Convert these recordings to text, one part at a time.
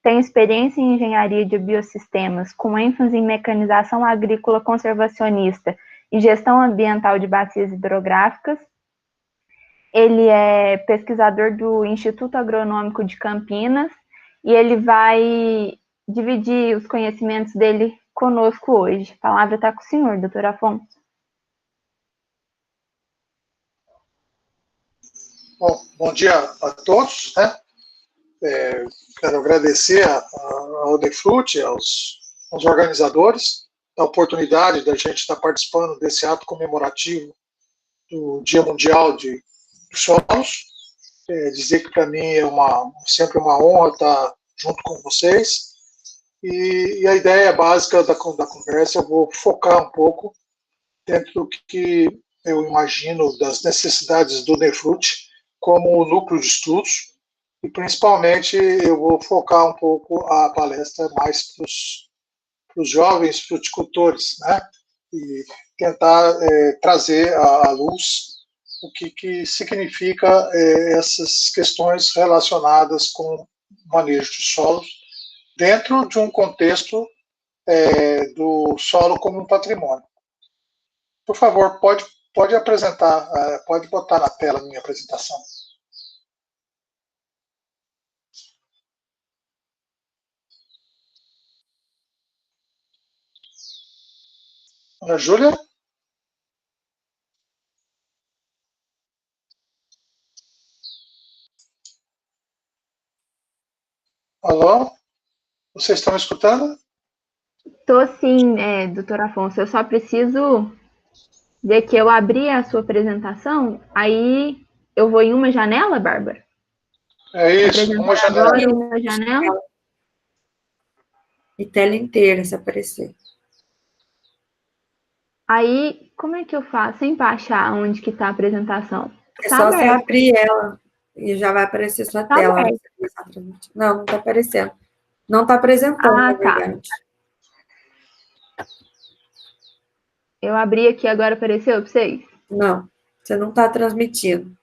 tem experiência em engenharia de biossistemas, com ênfase em mecanização agrícola conservacionista e gestão ambiental de bacias hidrográficas. Ele é pesquisador do Instituto Agronômico de Campinas e ele vai dividir os conhecimentos dele conosco hoje. A palavra está com o senhor, doutor Afonso. Bom dia a todos, né? Quero agradecer ao Odefruti, aos organizadores, a oportunidade da gente estar participando desse ato comemorativo do Dia Mundial dos Solos. Dizer que para mim é sempre uma honra estar junto com vocês. E a ideia básica da conversa, eu vou focar um pouco dentro do que eu imagino das necessidades do Odefruti como núcleo de estudos, e principalmente eu vou focar um pouco a palestra mais para os jovens fruticultores, né? E tentar trazer à luz o que significa essas questões relacionadas com manejo de solos dentro de um contexto do solo como um patrimônio. Por favor, pode apresentar, pode botar na tela a minha apresentação. Ana Júlia? Alô? Vocês estão me escutando? Estou sim, doutor Afonso. Eu só preciso ver que eu abri a sua apresentação, aí eu vou em uma janela, Bárbara? É isso, uma janela. Agora uma janela. E tela inteira, se aparecer. Aí, como é que eu faço? Sem achar onde que está a apresentação. É só você abrir ela e já vai aparecer sua tela. Não, não está aparecendo. Não está apresentando, na verdade. Eu abri aqui, agora apareceu para vocês? Não, você não está transmitindo.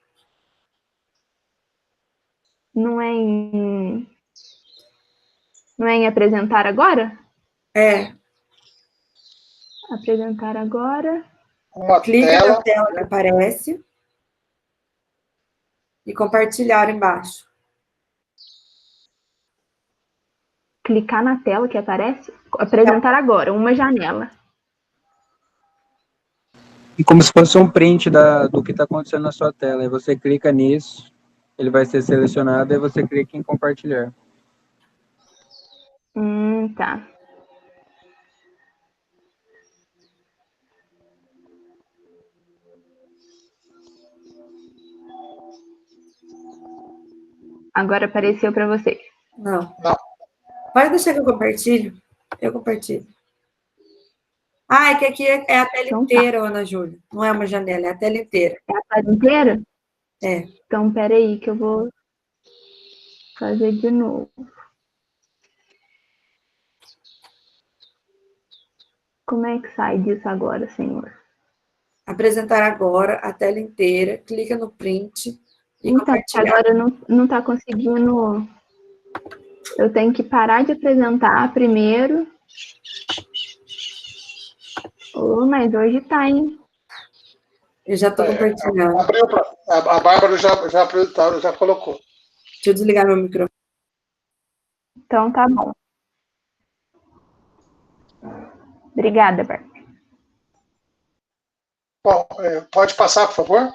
Não é em apresentar agora? É. Apresentar agora. Clica na tela que aparece e compartilhar embaixo. Clicar na tela que aparece? Apresentar agora, uma janela. E como se fosse um print do que está acontecendo na sua tela. Aí você clica nisso, ele vai ser selecionado, e você clica em compartilhar. Tá. Agora apareceu para vocês. Não. Pode deixar que eu compartilho. Eu compartilho. Ah, é que aqui é a tela inteira, Ana Júlia. Não é uma janela, é a tela inteira. É a tela inteira? É. Então, peraí que eu vou fazer de novo. Como é que sai disso agora, senhor? Apresentar agora a tela inteira, clica no print e então, compartilhar. Agora não está conseguindo... Eu tenho que parar de apresentar primeiro. Mas hoje tá, hein? Eu já estou compartilhando. A Bárbara já colocou. Deixa eu desligar meu microfone. Então tá bom. Obrigada, Bárbara. Bom, pode passar, por favor?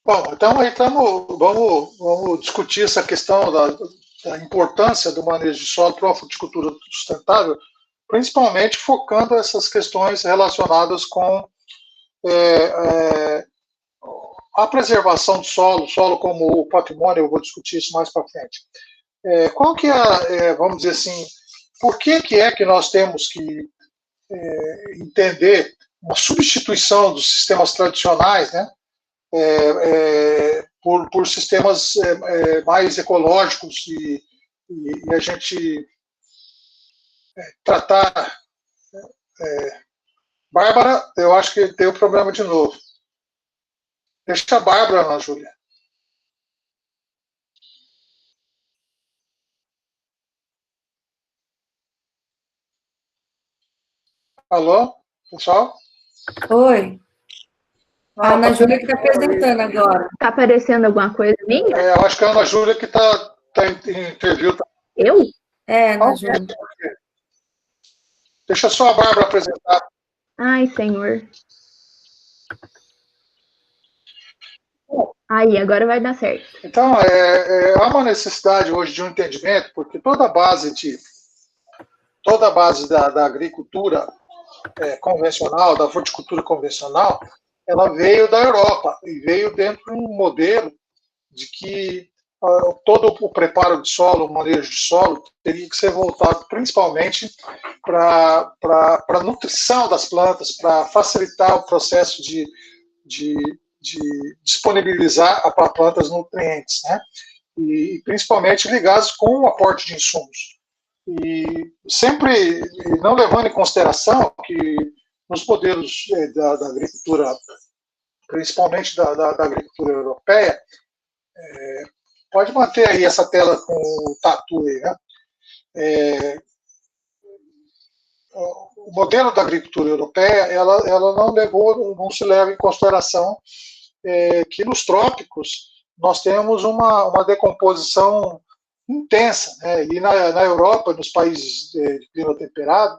Bom, então aí vamos discutir essa questão da importância do manejo de solo para uma fruticultura sustentável, principalmente focando essas questões relacionadas com a preservação do solo como patrimônio. Eu vou discutir isso mais para frente. Qual que é, vamos dizer assim, por que é que nós temos que entender uma substituição dos sistemas tradicionais, né, por sistemas mais ecológicos e a gente tratar... Bárbara, eu acho que tem um problema de novo. Deixa a Bárbara, Ana Júlia. Alô, pessoal? Oi. A Ana Júlia que está apresentando agora. Está aparecendo alguma coisa minha? Eu acho que a Ana Júlia que está interviu. Eu? Ana Júlia. Deixa só a Bárbara apresentar. Ai, senhor. Aí, agora vai dar certo. Então, há uma necessidade hoje de um entendimento, porque toda a base da agricultura convencional, da horticultura convencional, ela veio da Europa e veio dentro de um modelo de que todo o preparo de solo, o manejo de solo, teria que ser voltado principalmente para a nutrição das plantas, para facilitar o processo de disponibilizar para plantas nutrientes, né? E principalmente ligados com o aporte de insumos. E sempre não levando em consideração que nos modelos da agricultura, principalmente da agricultura europeia, pode manter aí essa tela com o tatu aí, né? O modelo da agricultura europeia, ela não se leva em consideração que nos trópicos nós temos uma decomposição intensa, né? E na Europa, nos países de clima temperado,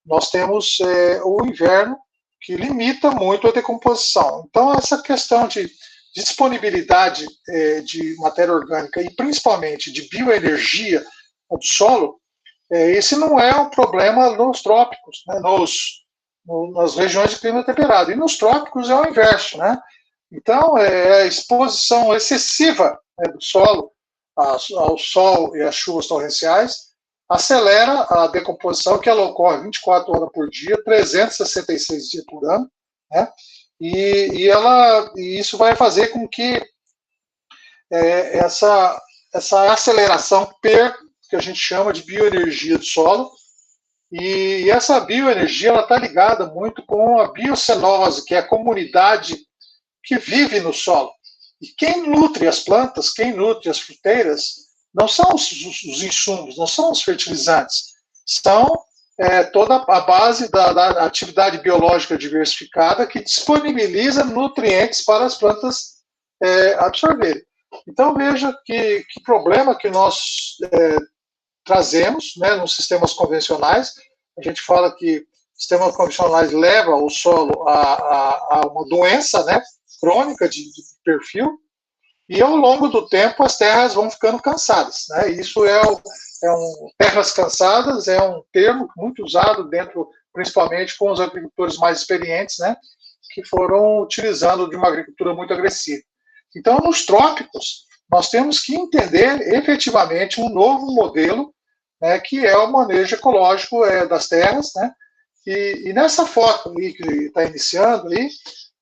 nós temos o inverno que limita muito a decomposição. Então, essa questão de disponibilidade de matéria orgânica e principalmente de bioenergia do solo, esse não é um problema nos trópicos, né? Nas regiões de clima temperado. E nos trópicos é o inverso, né? Então, a exposição excessiva do solo ao sol e às chuvas torrenciais acelera a decomposição, que ela ocorre 24 horas por dia, 366 dias por ano, né? E isso vai fazer com que essa aceleração perca, que a gente chama de bioenergia do solo, e essa bioenergia está ligada muito com a biocenose, que é a comunidade que vive no solo. E quem nutre as plantas, quem nutre as fruteiras, não são os insumos, não são os fertilizantes, são toda a base da atividade biológica diversificada que disponibiliza nutrientes para as plantas absorverem. Então, veja que problema que nós trazemos, né, nos sistemas convencionais. A gente fala que sistemas convencionais levam o solo a uma doença, né, crônica de perfil, e ao longo do tempo as terras vão ficando cansadas, né? Isso terras cansadas é um termo muito usado dentro, principalmente com os agricultores mais experientes, né, que foram utilizando de uma agricultura muito agressiva. Então, nos trópicos, nós temos que entender efetivamente um novo modelo, né, que é o manejo ecológico das terras, né? E nessa foto aí que está iniciando aí,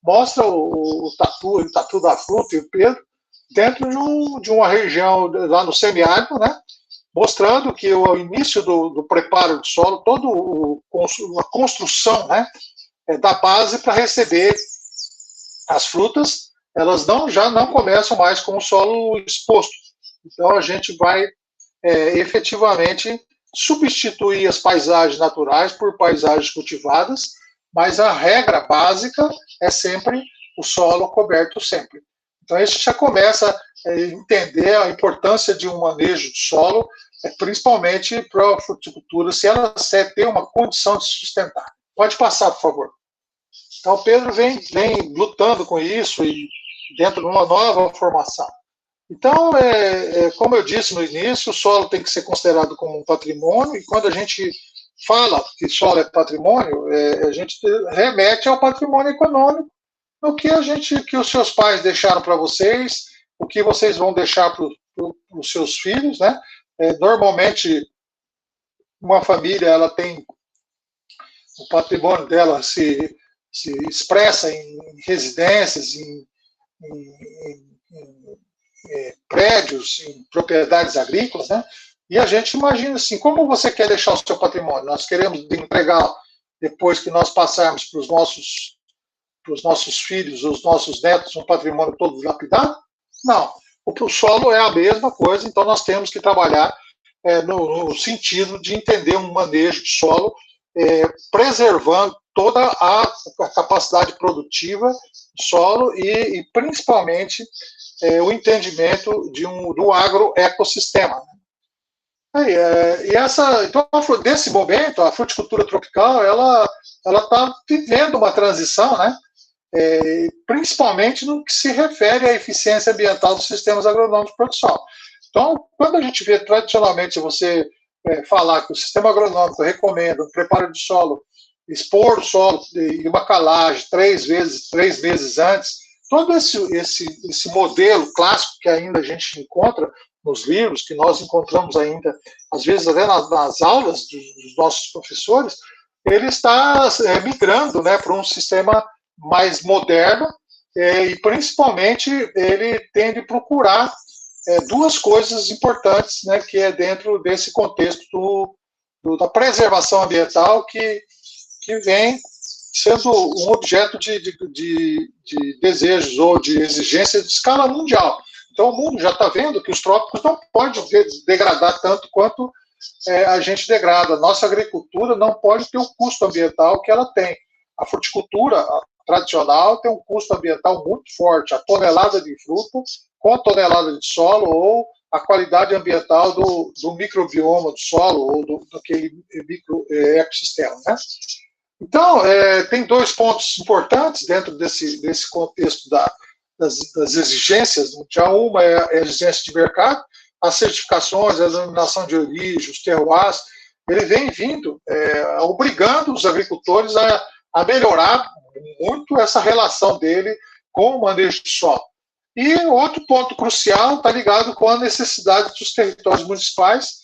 mostra o tatu da fruta e o Pedro dentro de uma região lá no semiárido, né? Mostrando que o início do preparo do solo, toda a construção, né, da base para receber as frutas, elas já não começam mais com o solo exposto. Então, a gente vai efetivamente substituir as paisagens naturais por paisagens cultivadas, mas a regra básica é sempre o solo coberto sempre. Então, a gente já começa a entender a importância de um manejo de solo, principalmente para a fruticultura, se ela ter uma condição de sustentar. Pode passar, por favor. Então, o Pedro vem lutando com isso e dentro de uma nova formação. Então, como eu disse no início, o solo tem que ser considerado como um patrimônio, e quando a gente fala que solo é patrimônio, a gente remete ao patrimônio econômico, no que os seus pais deixaram para vocês, o que vocês vão deixar para os seus filhos, né? Normalmente, uma família, ela tem o patrimônio dela se expressa em residências, em prédios, em propriedades agrícolas, né? E a gente imagina assim, como você quer deixar o seu patrimônio? Nós queremos entregar, depois que nós passarmos para os nossos filhos, os nossos netos, um patrimônio todo dilapidado? Não. O solo é a mesma coisa, então nós temos que trabalhar no sentido de entender um manejo de solo preservando toda a capacidade produtiva do solo e principalmente, o entendimento do agroecossistema. Então, nesse momento, a fruticultura tropical, ela está vivendo uma transição, né? Principalmente no que se refere à eficiência ambiental dos sistemas agronômicos de produção. Então, quando a gente vê tradicionalmente você falar que o sistema agronômico recomenda um preparo de solo, expor o solo e uma calagem 3 meses antes, todo esse modelo clássico que ainda a gente encontra nos livros, que nós encontramos ainda, às vezes até nas aulas dos nossos professores, ele está migrando, né, para um sistema mais moderno, e principalmente ele tende a procurar duas coisas importantes, né, que é dentro desse contexto da preservação ambiental que vem sendo um objeto de desejos ou de exigência de escala mundial. Então, o mundo já está vendo que os trópicos não podem degradar tanto quanto a gente degrada. Nossa agricultura não pode ter o custo ambiental que ela tem. A fruticultura tradicional tem um custo ambiental muito forte. A tonelada de fruta com a tonelada de solo ou a qualidade ambiental do microbioma do solo ou daquele microecossistema, né? Então, tem 2 pontos importantes dentro desse contexto das exigências mundial. Uma é a exigência de mercado, as certificações, a denominação de origem, os terroirs, ele vem vindo, obrigando os agricultores a melhorar muito essa relação dele com o manejo de solo. E outro ponto crucial está ligado com a necessidade dos territórios municipais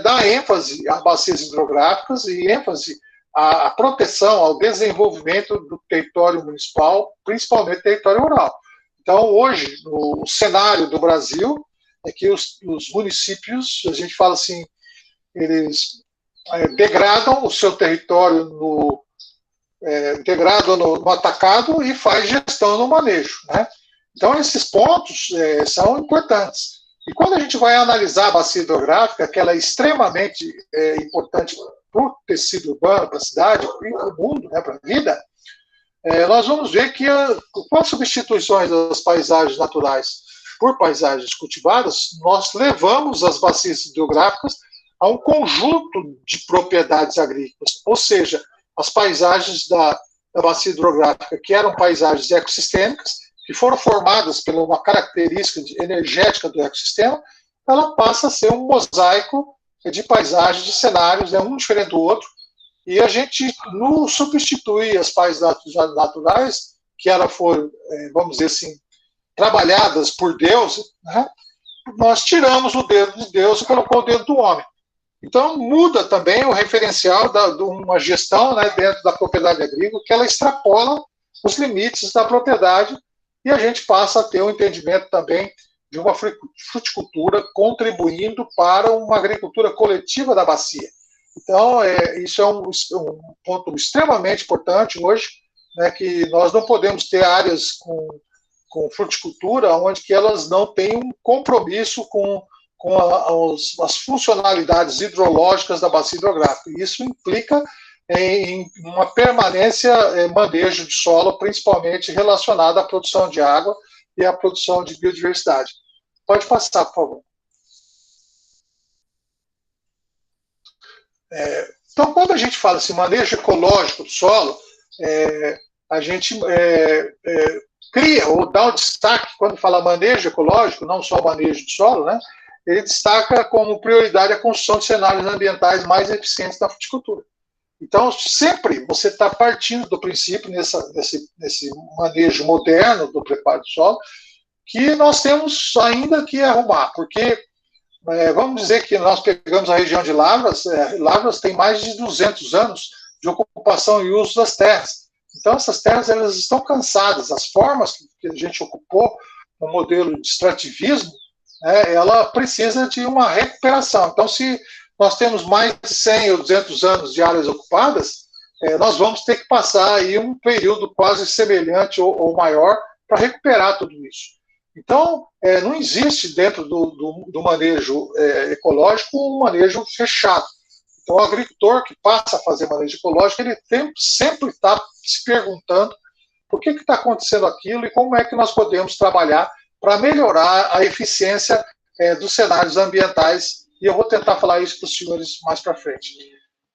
dar ênfase a bacias hidrográficas e ênfase à proteção, ao desenvolvimento do território municipal, principalmente território rural. Então, hoje, no cenário do Brasil, é que os municípios, a gente fala assim, eles degradam o seu território no atacado e faz gestão no manejo, né? Então, esses pontos são importantes. E quando a gente vai analisar a bacia hidrográfica, que ela é extremamente importante para o tecido urbano, para a cidade, para o mundo, né, para a vida, nós vamos ver que com as substituições das paisagens naturais por paisagens cultivadas, nós levamos as bacias hidrográficas a um conjunto de propriedades agrícolas, ou seja, as paisagens da bacia hidrográfica, que eram paisagens ecossistêmicas, que foram formadas por uma característica energética do ecossistema, ela passa a ser um mosaico de paisagens, de cenários, né, um diferente do outro, e a gente não substitui as paisagens naturais, que elas foram, vamos dizer assim, trabalhadas por Deus, né, nós tiramos o dedo de Deus e colocou o dedo do homem. Então, muda também o referencial de uma gestão, né, dentro da propriedade agrícola, que ela extrapola os limites da propriedade e a gente passa a ter um entendimento também de uma fruticultura contribuindo para uma agricultura coletiva da bacia. Então, isso é um ponto extremamente importante hoje, né, que nós não podemos ter áreas com fruticultura onde que elas não têm um compromisso com as funcionalidades hidrológicas da bacia hidrográfica. Isso implica em uma permanência manejo de solo, principalmente relacionado à produção de água e à produção de biodiversidade. Pode passar, por favor. Então, quando a gente fala assim, manejo ecológico do solo, a gente cria ou dá um destaque, quando fala manejo ecológico, não só manejo de solo, né? Ele destaca como prioridade a construção de cenários ambientais mais eficientes na fruticultura. Então, sempre você está partindo do princípio, nesse manejo moderno do preparo do solo, que nós temos ainda que arrumar, porque vamos dizer que nós pegamos a região de Lavras, Lavras tem mais de 200 anos de ocupação e uso das terras. Então, essas terras elas estão cansadas, as formas que a gente ocupou, o modelo de extrativismo, ela precisa de uma recuperação. Então, se nós temos mais de 100 ou 200 anos de áreas ocupadas, nós vamos ter que passar aí um período quase semelhante ou maior para recuperar tudo isso. Então, não existe dentro do manejo ecológico um manejo fechado. Então, o agricultor que passa a fazer manejo ecológico, ele sempre está se perguntando por que está acontecendo aquilo e como é que nós podemos trabalhar para melhorar a eficiência dos cenários ambientais, e eu vou tentar falar isso para os senhores mais para frente.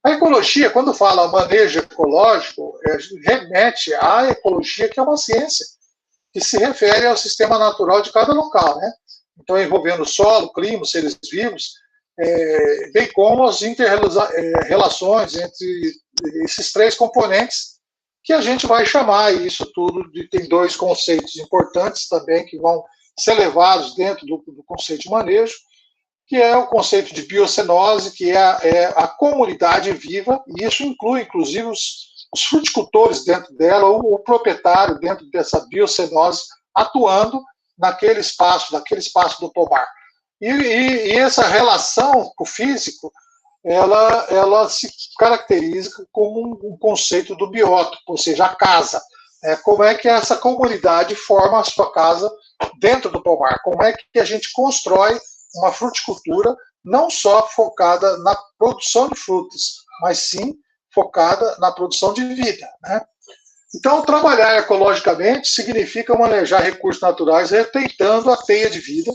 A ecologia, quando fala manejo ecológico, remete à ecologia, que é uma ciência, que se refere ao sistema natural de cada local, né? Então, envolvendo o solo, clima, os seres vivos, bem como as inter-relações entre esses três componentes, que a gente vai chamar isso tudo tem dois conceitos importantes também, que vão ser levados dentro do conceito de manejo, que é o conceito de biocenose, que é a comunidade viva, e isso inclui, inclusive, os fruticultores dentro dela, ou o proprietário dentro dessa biocenose, atuando naquele espaço do pomar. E essa relação com o físico, ela se caracteriza como um conceito do biótopo, ou seja, a casa. Como é que essa comunidade forma a sua casa dentro do pomar? Como é que a gente constrói uma fruticultura não só focada na produção de frutas, mas sim focada na produção de vida, né? Então, trabalhar ecologicamente significa manejar recursos naturais, respeitando a teia de vida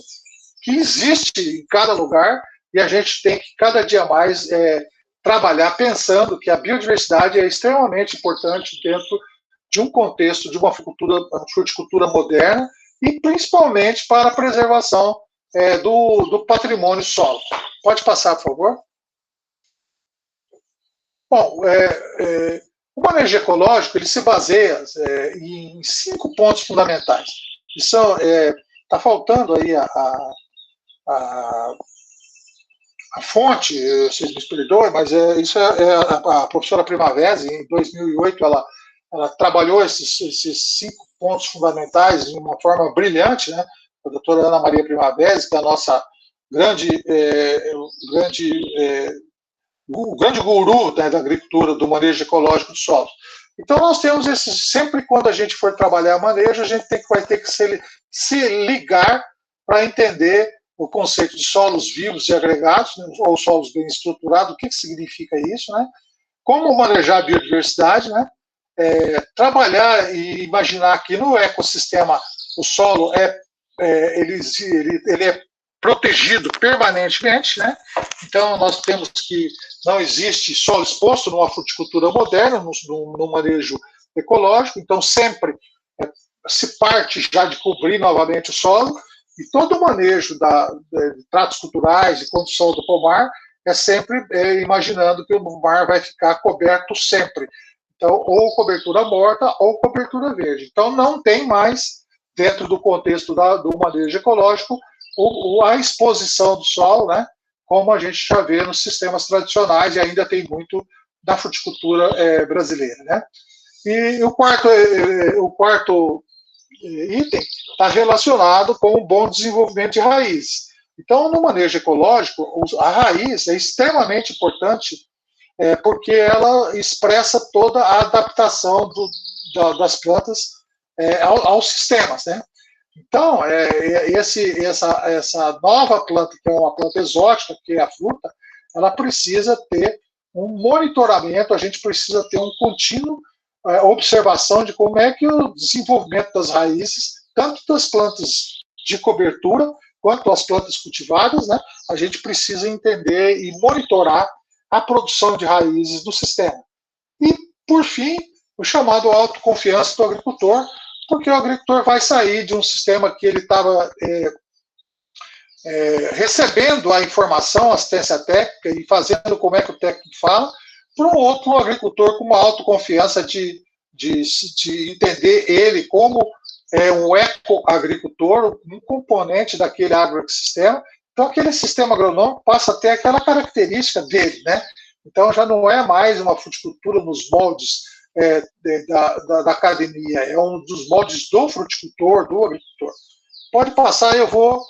que existe em cada lugar, e a gente tem que, cada dia mais, trabalhar pensando que a biodiversidade é extremamente importante dentro de um contexto de uma fruticultura moderna, e principalmente para a preservação do patrimônio solo. Pode passar, por favor? Bom, o manejo ecológico ele se baseia em 5 pontos fundamentais. Está faltando aí a fonte, vocês me perdoem, mas isso a professora Primavera, em 2008, ela trabalhou esses 5 pontos fundamentais de uma forma brilhante, né? A doutora Ana Maria Primavera, que é a nossa o grande guru, né, da agricultura, do manejo ecológico do solo. Então, nós temos sempre quando a gente for trabalhar manejo, a gente vai ter que se ligar para entender o conceito de solos vivos e agregados, né, ou solos bem estruturados, o que significa isso, né? Como manejar a biodiversidade, né? Trabalhar e imaginar que no ecossistema o solo ele é protegido permanentemente, né? Então, nós temos que não existe solo exposto numa fruticultura moderna, no manejo ecológico, então sempre se parte já de cobrir novamente o solo, e todo o manejo de tratos culturais e condução do pomar é sempre imaginando que o pomar vai ficar coberto sempre. Então, ou cobertura morta ou cobertura verde. Então, não tem mais, dentro do contexto do manejo ecológico, a exposição do solo, né, como a gente já vê nos sistemas tradicionais, e ainda tem muito da fruticultura brasileira, né? E o quarto item está relacionado com o bom desenvolvimento de raízes. Então, no manejo ecológico, a raiz é extremamente importante, porque ela expressa toda a adaptação das plantas aos sistemas, né? Então, essa nova planta, que é uma planta exótica, que é a fruta, ela precisa ter um monitoramento, a gente precisa ter um contínuo observação de como é que o desenvolvimento das raízes, tanto das plantas de cobertura, quanto as plantas cultivadas, né, a gente precisa entender e monitorar a produção de raízes do sistema. E, por fim, o chamado autoconfiança do agricultor, porque o agricultor vai sair de um sistema que ele estava recebendo a informação, assistência técnica e fazendo como é que o técnico fala, para um outro agricultor com uma autoconfiança de entender ele como um ecoagricultor, um componente daquele agroecossistema. Então, aquele sistema agronômico passa a ter aquela característica dele, né? Então, já não é mais uma fruticultura nos moldes da academia, é um dos moldes do fruticultor, do agricultor. Pode passar, eu vou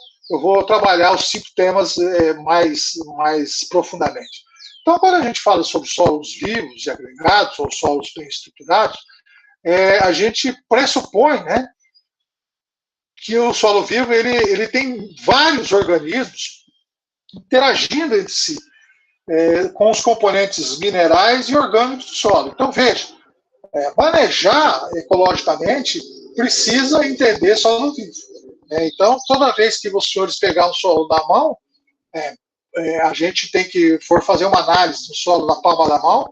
trabalhar os 5 temas mais profundamente. Então, quando a gente fala sobre solos vivos e agregados, ou solos bem estruturados, a gente pressupõe, né, que o solo vivo ele tem vários organismos interagindo entre si. com os componentes minerais e orgânicos do solo. Então, veja, manejar ecologicamente precisa entender solo vivo. Então, toda vez que os senhores pegar um solo na mão, a gente tem que for fazer uma análise do solo na palma da mão,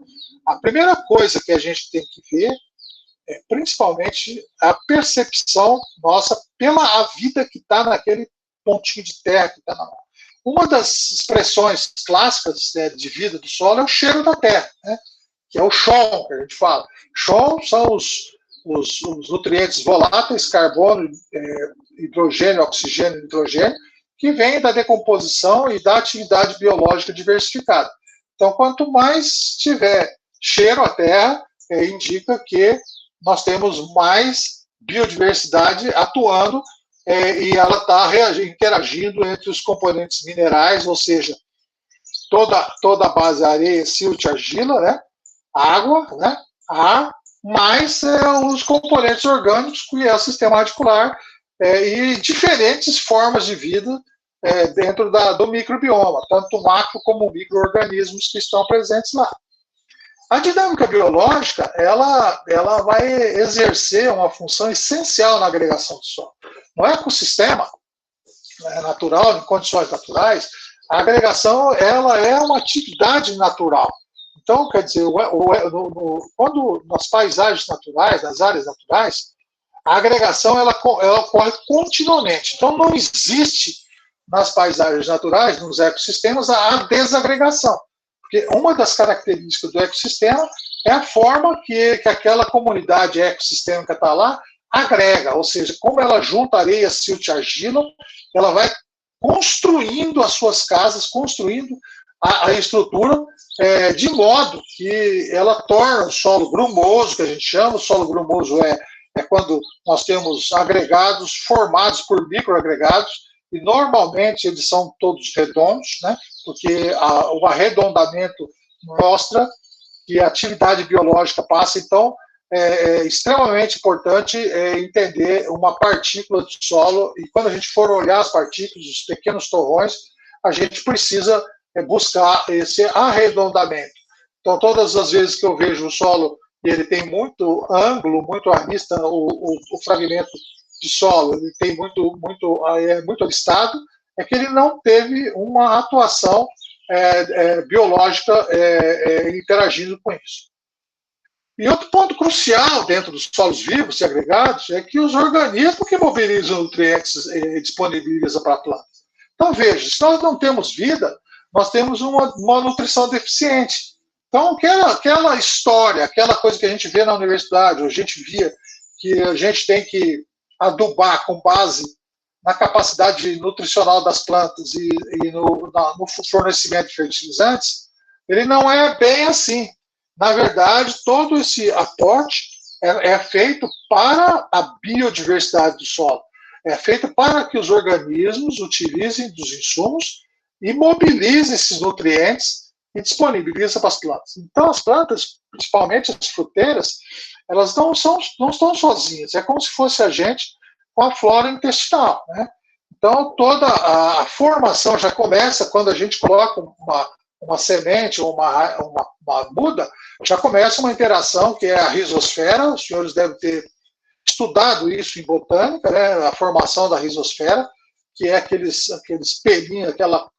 a primeira coisa que a gente tem que ver é principalmente a percepção nossa pela vida que está naquele pontinho de terra que está na mão. Uma das expressões clássicas de vida do solo é o cheiro da terra, né? Que é o chão, que a gente fala. Chão são os nutrientes voláteis, carbono, hidrogênio, oxigênio e nitrogênio, que vêm da decomposição e da atividade biológica diversificada. Então, quanto mais tiver cheiro à terra, indica que nós temos mais biodiversidade atuando e ela está interagindo entre os componentes minerais, ou seja, toda a base areia, silt, argila, né? Água, né? Ar, mais os componentes orgânicos, que é o sistema radicular, e diferentes formas de vida dentro do microbioma, tanto macro como micro-organismos que estão presentes lá. A dinâmica biológica, ela vai exercer uma função essencial na agregação do solo. No ecossistema natural, em condições naturais, a agregação ela é uma atividade natural. Então, quer dizer, quando nas paisagens naturais, nas áreas naturais, a agregação ela ocorre continuamente. Então, não existe nas paisagens naturais, nos ecossistemas, a desagregação. Porque uma das características do ecossistema é a forma que aquela comunidade ecossistêmica está lá agrega, ou seja, como ela junta areia, silt, argila, ela vai construindo as suas casas, construindo a estrutura de modo que ela torna o solo grumoso, que a gente chama. O solo grumoso é quando nós temos agregados formados por microagregados, e normalmente eles são todos redondos, né? Porque o arredondamento mostra que a atividade biológica passa. Então, é extremamente importante entender uma partícula de solo, e quando a gente for olhar as partículas, os pequenos torrões, a gente precisa buscar esse arredondamento. Então, todas as vezes que eu vejo o solo e ele tem muito ângulo, muito arista, o fragmento de solo, ele tem muito avistado, é que ele não teve uma atuação biológica interagindo com isso. E outro ponto crucial dentro dos solos vivos e agregados é que os organismos que mobilizam nutrientes disponibilizam para a planta. Então, veja, se nós não temos vida, nós temos uma nutrição deficiente. Então, aquela história, aquela coisa que a gente vê na universidade, ou a gente via que a gente tem que adubar com base na capacidade nutricional das plantas e no fornecimento de fertilizantes, ele não é bem assim. Na verdade, todo esse aporte é feito para a biodiversidade do solo. É feito para que os organismos utilizem dos insumos e mobilizem esses nutrientes e disponibilizem para as plantas. Então, as plantas, principalmente as fruteiras, elas não estão sozinhas. É como se fosse a gente com a flora intestinal, né? Então, toda a formação já começa quando a gente coloca uma semente ou uma muda, já começa uma interação que é a rizosfera. Os senhores devem ter estudado isso em botânica, né? A formação da rizosfera, que é aqueles pelinhos, aquela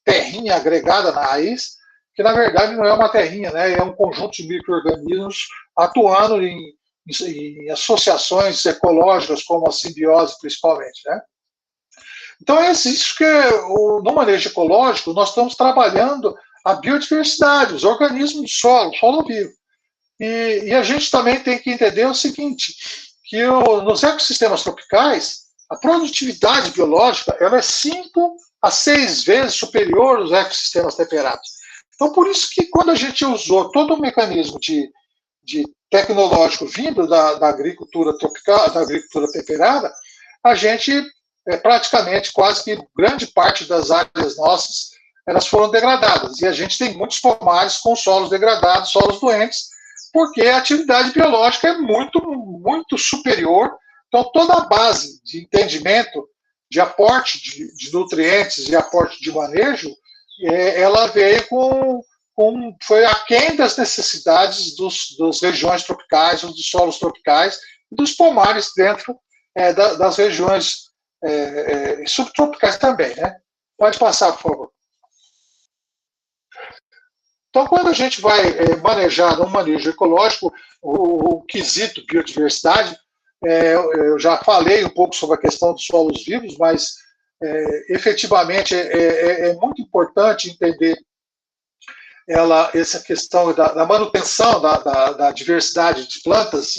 terrinha agregada na raiz, que na verdade não é uma terrinha, né? É um conjunto de micro-organismos atuando em associações ecológicas, como a simbiose, principalmente, né? Então, é isso que, no manejo ecológico, nós estamos trabalhando a biodiversidade, os organismos do solo vivo. E a gente também tem que entender o seguinte, que nos ecossistemas tropicais, a produtividade biológica ela é 5 a 6 vezes superior aos ecossistemas temperados. Então, por isso que quando a gente usou todo o mecanismo de tecnológico vindo da agricultura tropical, da agricultura temperada, a gente praticamente quase que grande parte das áreas nossas elas foram degradadas. E a gente tem muitos pomares com solos degradados, solos doentes, porque a atividade biológica é muito, muito superior. Então, toda a base de entendimento, de aporte de nutrientes e aporte de manejo, ela veio foi aquém das necessidades das regiões tropicais, dos solos tropicais, e dos pomares dentro das regiões subtropicais também, né? Pode passar, por favor. Então, quando a gente vai manejar no manejo ecológico o quesito biodiversidade, eu já falei um pouco sobre a questão dos solos vivos, mas efetivamente é muito importante entender essa questão da manutenção da diversidade de plantas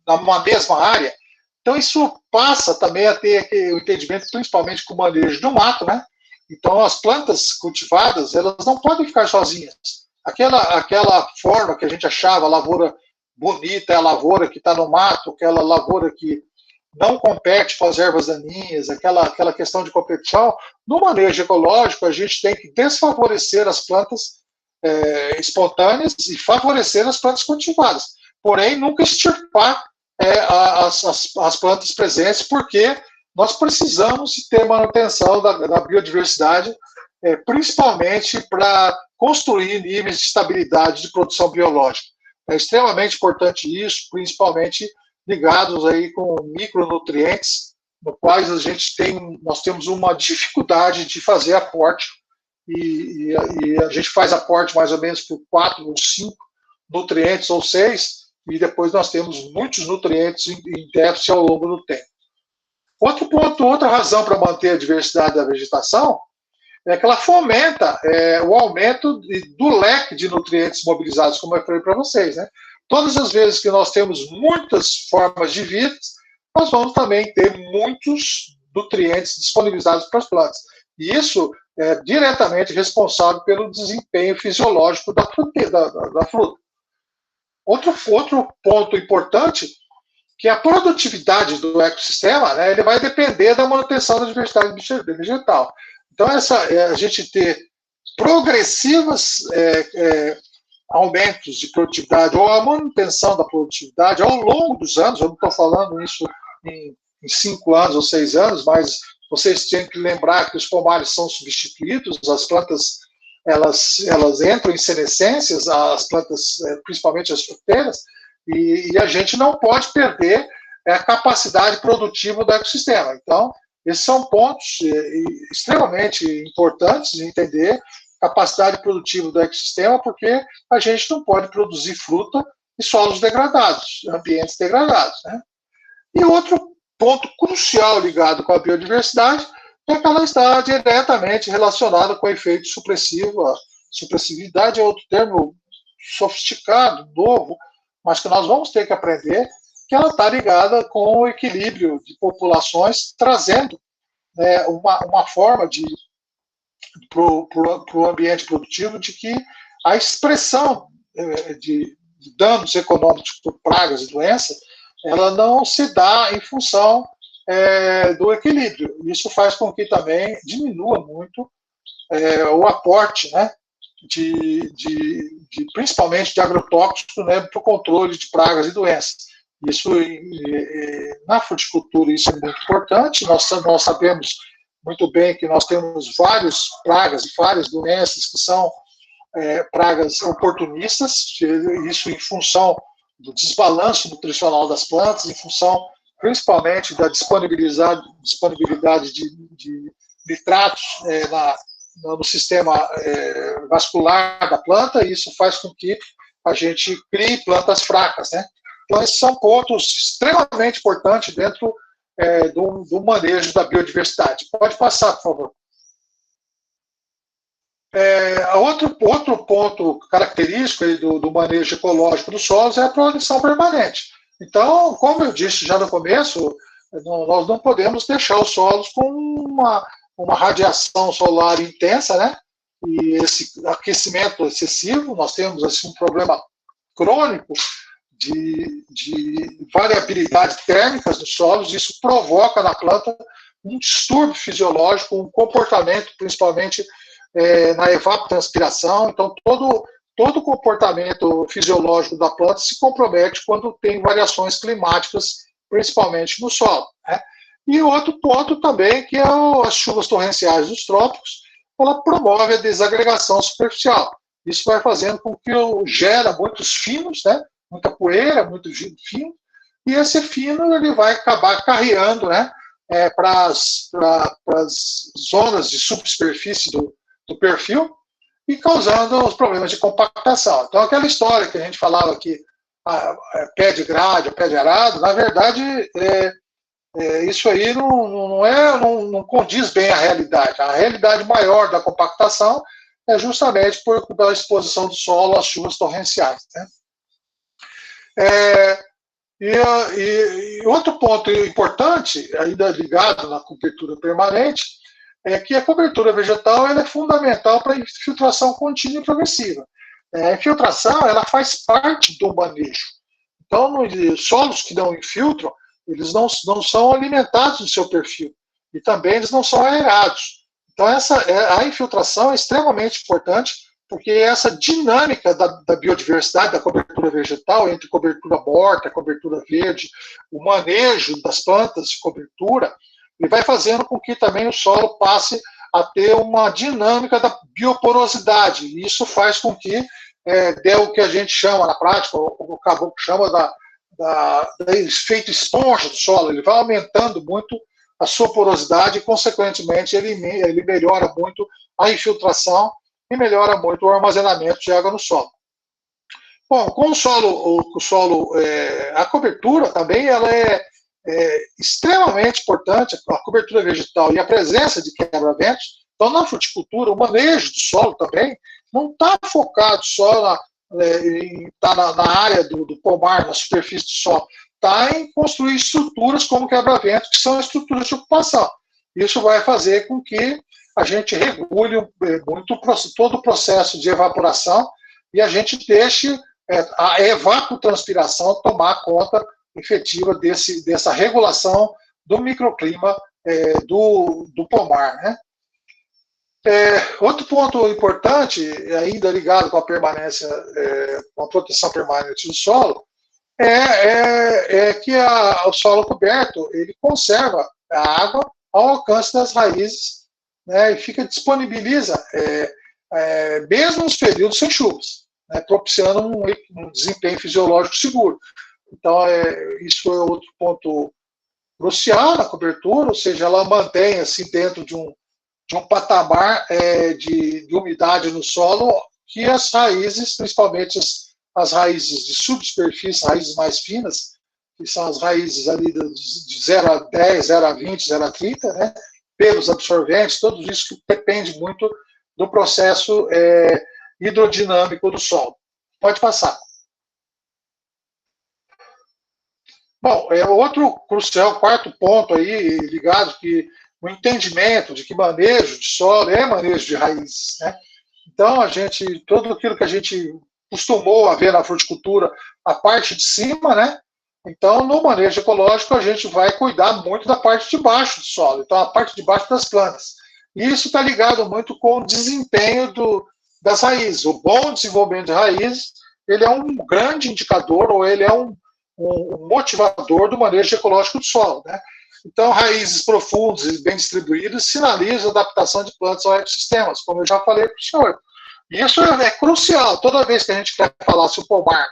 numa mesma área. Então, isso passa também a ter o entendimento, principalmente com o manejo do mato, né? Então, as plantas cultivadas, elas não podem ficar sozinhas. Aquela forma que a gente achava, a lavoura bonita, é a lavoura que está no mato, aquela lavoura que não compete com as ervas daninhas, aquela questão de competição, no manejo ecológico, a gente tem que desfavorecer as plantas espontâneas e favorecer as plantas cultivadas. Porém, nunca extirpar as plantas presentes, porque nós precisamos ter manutenção da biodiversidade, principalmente para construir níveis de estabilidade de produção biológica. É extremamente importante isso, principalmente ligados aí com micronutrientes, no quais nós temos uma dificuldade de fazer aporte, e a gente faz aporte mais ou menos por 4 ou 5 nutrientes ou 6, e depois nós temos muitos nutrientes em déficit ao longo do tempo. Outro ponto, outra razão para manter a diversidade da vegetação é que ela fomenta o aumento do leque de nutrientes mobilizados, como eu falei para vocês, né? Todas as vezes que nós temos muitas formas de vida, nós vamos também ter muitos nutrientes disponibilizados para as plantas. E isso é diretamente responsável pelo desempenho fisiológico da fruta. Outro ponto importante, que a produtividade do ecossistema, né, ele vai depender da manutenção da diversidade vegetal. Então, a gente ter progressivas aumentos de produtividade ou a manutenção da produtividade ao longo dos anos, eu não estou falando isso em 5 anos ou 6 anos, mas vocês têm que lembrar que os pomares são substituídos, as plantas elas entram em senescências, as plantas, principalmente as fruteiras, e a gente não pode perder a capacidade produtiva do ecossistema. Então, esses são pontos extremamente importantes de entender capacidade produtiva do ecossistema, porque a gente não pode produzir fruta em solos degradados, ambientes degradados, né? E outro ponto crucial ligado com a biodiversidade é que ela está diretamente relacionada com o efeito supressivo. A supressividade é outro termo sofisticado, novo, mas que nós vamos ter que aprender, que ela está ligada com o equilíbrio de populações, trazendo uma forma para o ambiente produtivo de que a expressão de danos econômicos por pragas e doenças, ela não se dá em função do equilíbrio. Isso faz com que também diminua muito o aporte, né, principalmente de agrotóxicos, né, para o controle de pragas e doenças. Isso, na fruticultura, isso é muito importante. Nós sabemos muito bem que nós temos várias pragas e várias doenças que são pragas oportunistas, isso em função do desbalanço nutricional das plantas, em função principalmente da disponibilidade de nitratos no sistema vascular da planta, e isso faz com que a gente crie plantas fracas, né? Então, esses são pontos extremamente importantes dentro do manejo da biodiversidade. Pode passar, por favor. Outro ponto característico do manejo ecológico dos solos é a proteção permanente. Então, como eu disse já no começo, nós não podemos deixar os solos com uma radiação solar intensa, né? E esse aquecimento excessivo, nós temos assim, um problema crônico de variabilidade térmica dos solos, isso provoca na planta um distúrbio fisiológico, um comportamento, principalmente na evapotranspiração. Então, todo o comportamento fisiológico da planta se compromete quando tem variações climáticas, principalmente no solo, né? E outro ponto também, que é as chuvas torrenciais dos trópicos, ela promove a desagregação superficial. Isso vai fazendo com que gera muitos finos, né? Muita poeira, muito fino, e esse fino ele vai acabar carreando, né? Para as zonas de subsuperfície do perfil e causando os problemas de compactação. Então, aquela história que a gente falava que pé de grade ou pé de arado, na verdade, isso aí não condiz bem à realidade. A realidade maior da compactação é justamente pela exposição do solo às chuvas torrenciais, né? E outro ponto importante, ainda ligado na cobertura permanente, é que a cobertura vegetal ela é fundamental para a infiltração contínua e progressiva. A infiltração ela faz parte do manejo. Então, solos que não infiltram, eles não são alimentados no seu perfil. E também eles não são aerados. Então, a infiltração é extremamente importante, porque essa dinâmica da biodiversidade, da cobertura vegetal, entre cobertura morta, cobertura verde, o manejo das plantas de cobertura, ele vai fazendo com que também o solo passe a ter uma dinâmica da bioporosidade. E isso faz com que dê o que a gente chama na prática, o Caboclo chama do efeito esponja do solo. Ele vai aumentando muito a sua porosidade e, consequentemente, ele melhora muito a infiltração e melhora muito o armazenamento de água no solo. Bom, com o solo, a cobertura também ela é extremamente importante, a cobertura vegetal e a presença de quebra-ventos. Então, na fruticultura, o manejo do solo também não está focado só na área do pomar, na superfície do solo, está em construir estruturas como quebra-ventos, que são estruturas de ocupação. Isso vai fazer com que a gente regule muito todo o processo de evaporação e a gente deixe a evapotranspiração tomar conta efetiva dessa regulação do microclima do pomar, né? Outro ponto importante, ainda ligado com a permanência, com a proteção permanente do solo, é que o solo coberto ele conserva a água ao alcance das raízes, né, e disponibiliza mesmo nos períodos sem chuvas, né, propiciando um desempenho fisiológico seguro. Então, isso é outro ponto crucial na cobertura, ou seja, ela mantém assim, dentro de um patamar de umidade no solo que as raízes, principalmente as raízes de subsuperfície, raízes mais finas, que são as raízes ali de 0 a 10, 0 a 20, 0 a 30, né? Pelos absorventes, tudo isso que depende muito do processo hidrodinâmico do solo. Pode passar. Bom, outro crucial, quarto ponto aí, ligado, que o entendimento de que manejo de solo é manejo de raízes, né? Então, tudo aquilo que a gente costumou a ver na fruticultura, a parte de cima, né? Então, no manejo ecológico, a gente vai cuidar muito da parte de baixo do solo, então a parte de baixo das plantas. E isso está ligado muito com o desempenho das raízes. O bom desenvolvimento de raízes, ele é um grande indicador, ou ele é um motivador do manejo ecológico do solo, né? Então, raízes profundas e bem distribuídas sinalizam a adaptação de plantas aos ecossistemas, como eu já falei para o senhor. E isso é crucial. Toda vez que a gente quer falar se o pomar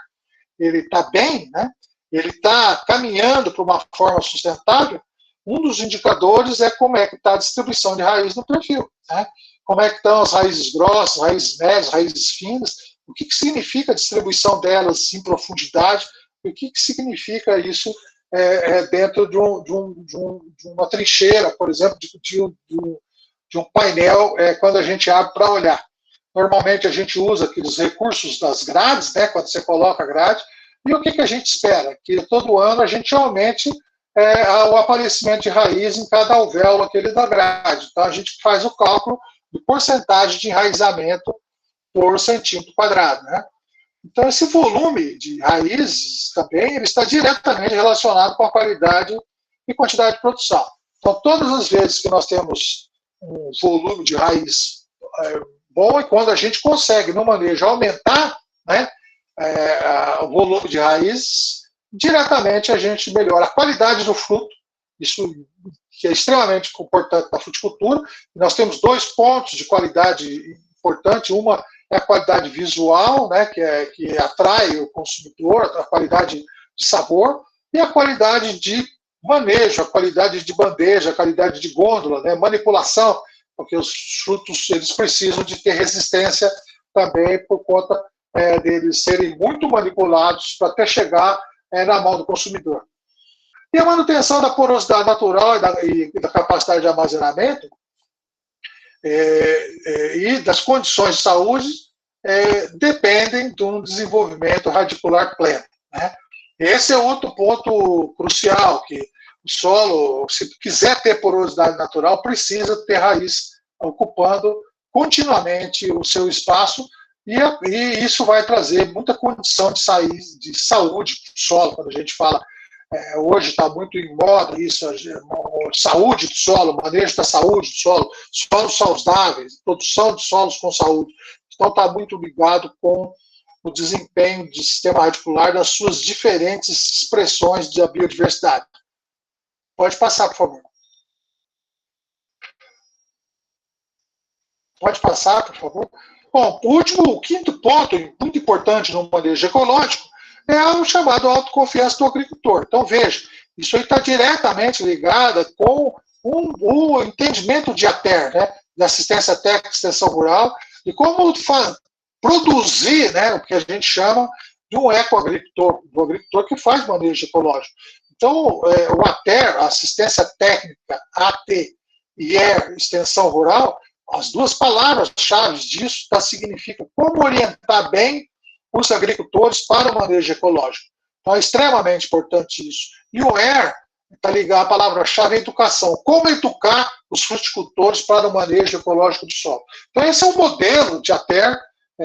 está bem, né, ele está caminhando para uma forma sustentável, um dos indicadores é como é que está a distribuição de raiz no perfil, né? Como é que estão as raízes grossas, raízes médias, raízes finas, o que significa a distribuição delas em profundidade, e o que significa isso dentro de uma trincheira, por exemplo, de um painel, quando a gente abre para olhar. Normalmente a gente usa aqueles recursos das grades, né, quando você coloca a grade, e o que a gente espera? Que todo ano a gente aumente o aparecimento de raiz em cada alvéolo aquele da grade. Então a gente faz o cálculo de porcentagem de enraizamento por centímetro quadrado, né? Então, esse volume de raízes também ele está diretamente relacionado com a qualidade e quantidade de produção. Então, todas as vezes que nós temos um volume de raiz bom, é quando a gente consegue, no manejo, aumentar, né, o volume de raízes, diretamente a gente melhora a qualidade do fruto, isso que é extremamente importante na fruticultura. Nós temos 2 pontos de qualidade importante. Uma é a qualidade visual, né, que atrai o consumidor, a qualidade de sabor, e a qualidade de manejo, a qualidade de bandeja, a qualidade de gôndola, né, manipulação, porque os frutos eles precisam de ter resistência também por conta deles serem muito manipulados para até chegar na mão do consumidor. E a manutenção da porosidade natural e da capacidade de armazenamento e das condições de saúde dependem de um desenvolvimento radicular pleno, né? Esse é outro ponto crucial, que o solo, se quiser ter porosidade natural, precisa ter raiz ocupando continuamente o seu espaço, e isso vai trazer muita condição de saúde para o solo. Quando a gente fala, hoje está muito em moda isso, saúde do solo, manejo da saúde do solo, solos saudáveis, produção de solos com saúde. Então está muito ligado com o desempenho do sistema radicular das suas diferentes expressões da biodiversidade. Pode passar, por favor. Pode passar, por favor. Bom, o quinto ponto, muito importante no manejo ecológico, é o chamado autoconfiança do agricultor. Então, veja, isso aí está diretamente ligado com o entendimento de ATER, né, de assistência técnica e extensão rural, e como produzir, né, o que a gente chama de um ecoagricultor, do agricultor que faz manejo ecológico. Então, o ATER, a assistência técnica, AT, e extensão rural, as 2 palavras-chave disso significam como orientar bem os agricultores para o manejo ecológico. Então, é extremamente importante isso. E o ER está ligado à palavra-chave educação. Como educar os fruticultores para o manejo ecológico do solo. Então, esse é um modelo de ATER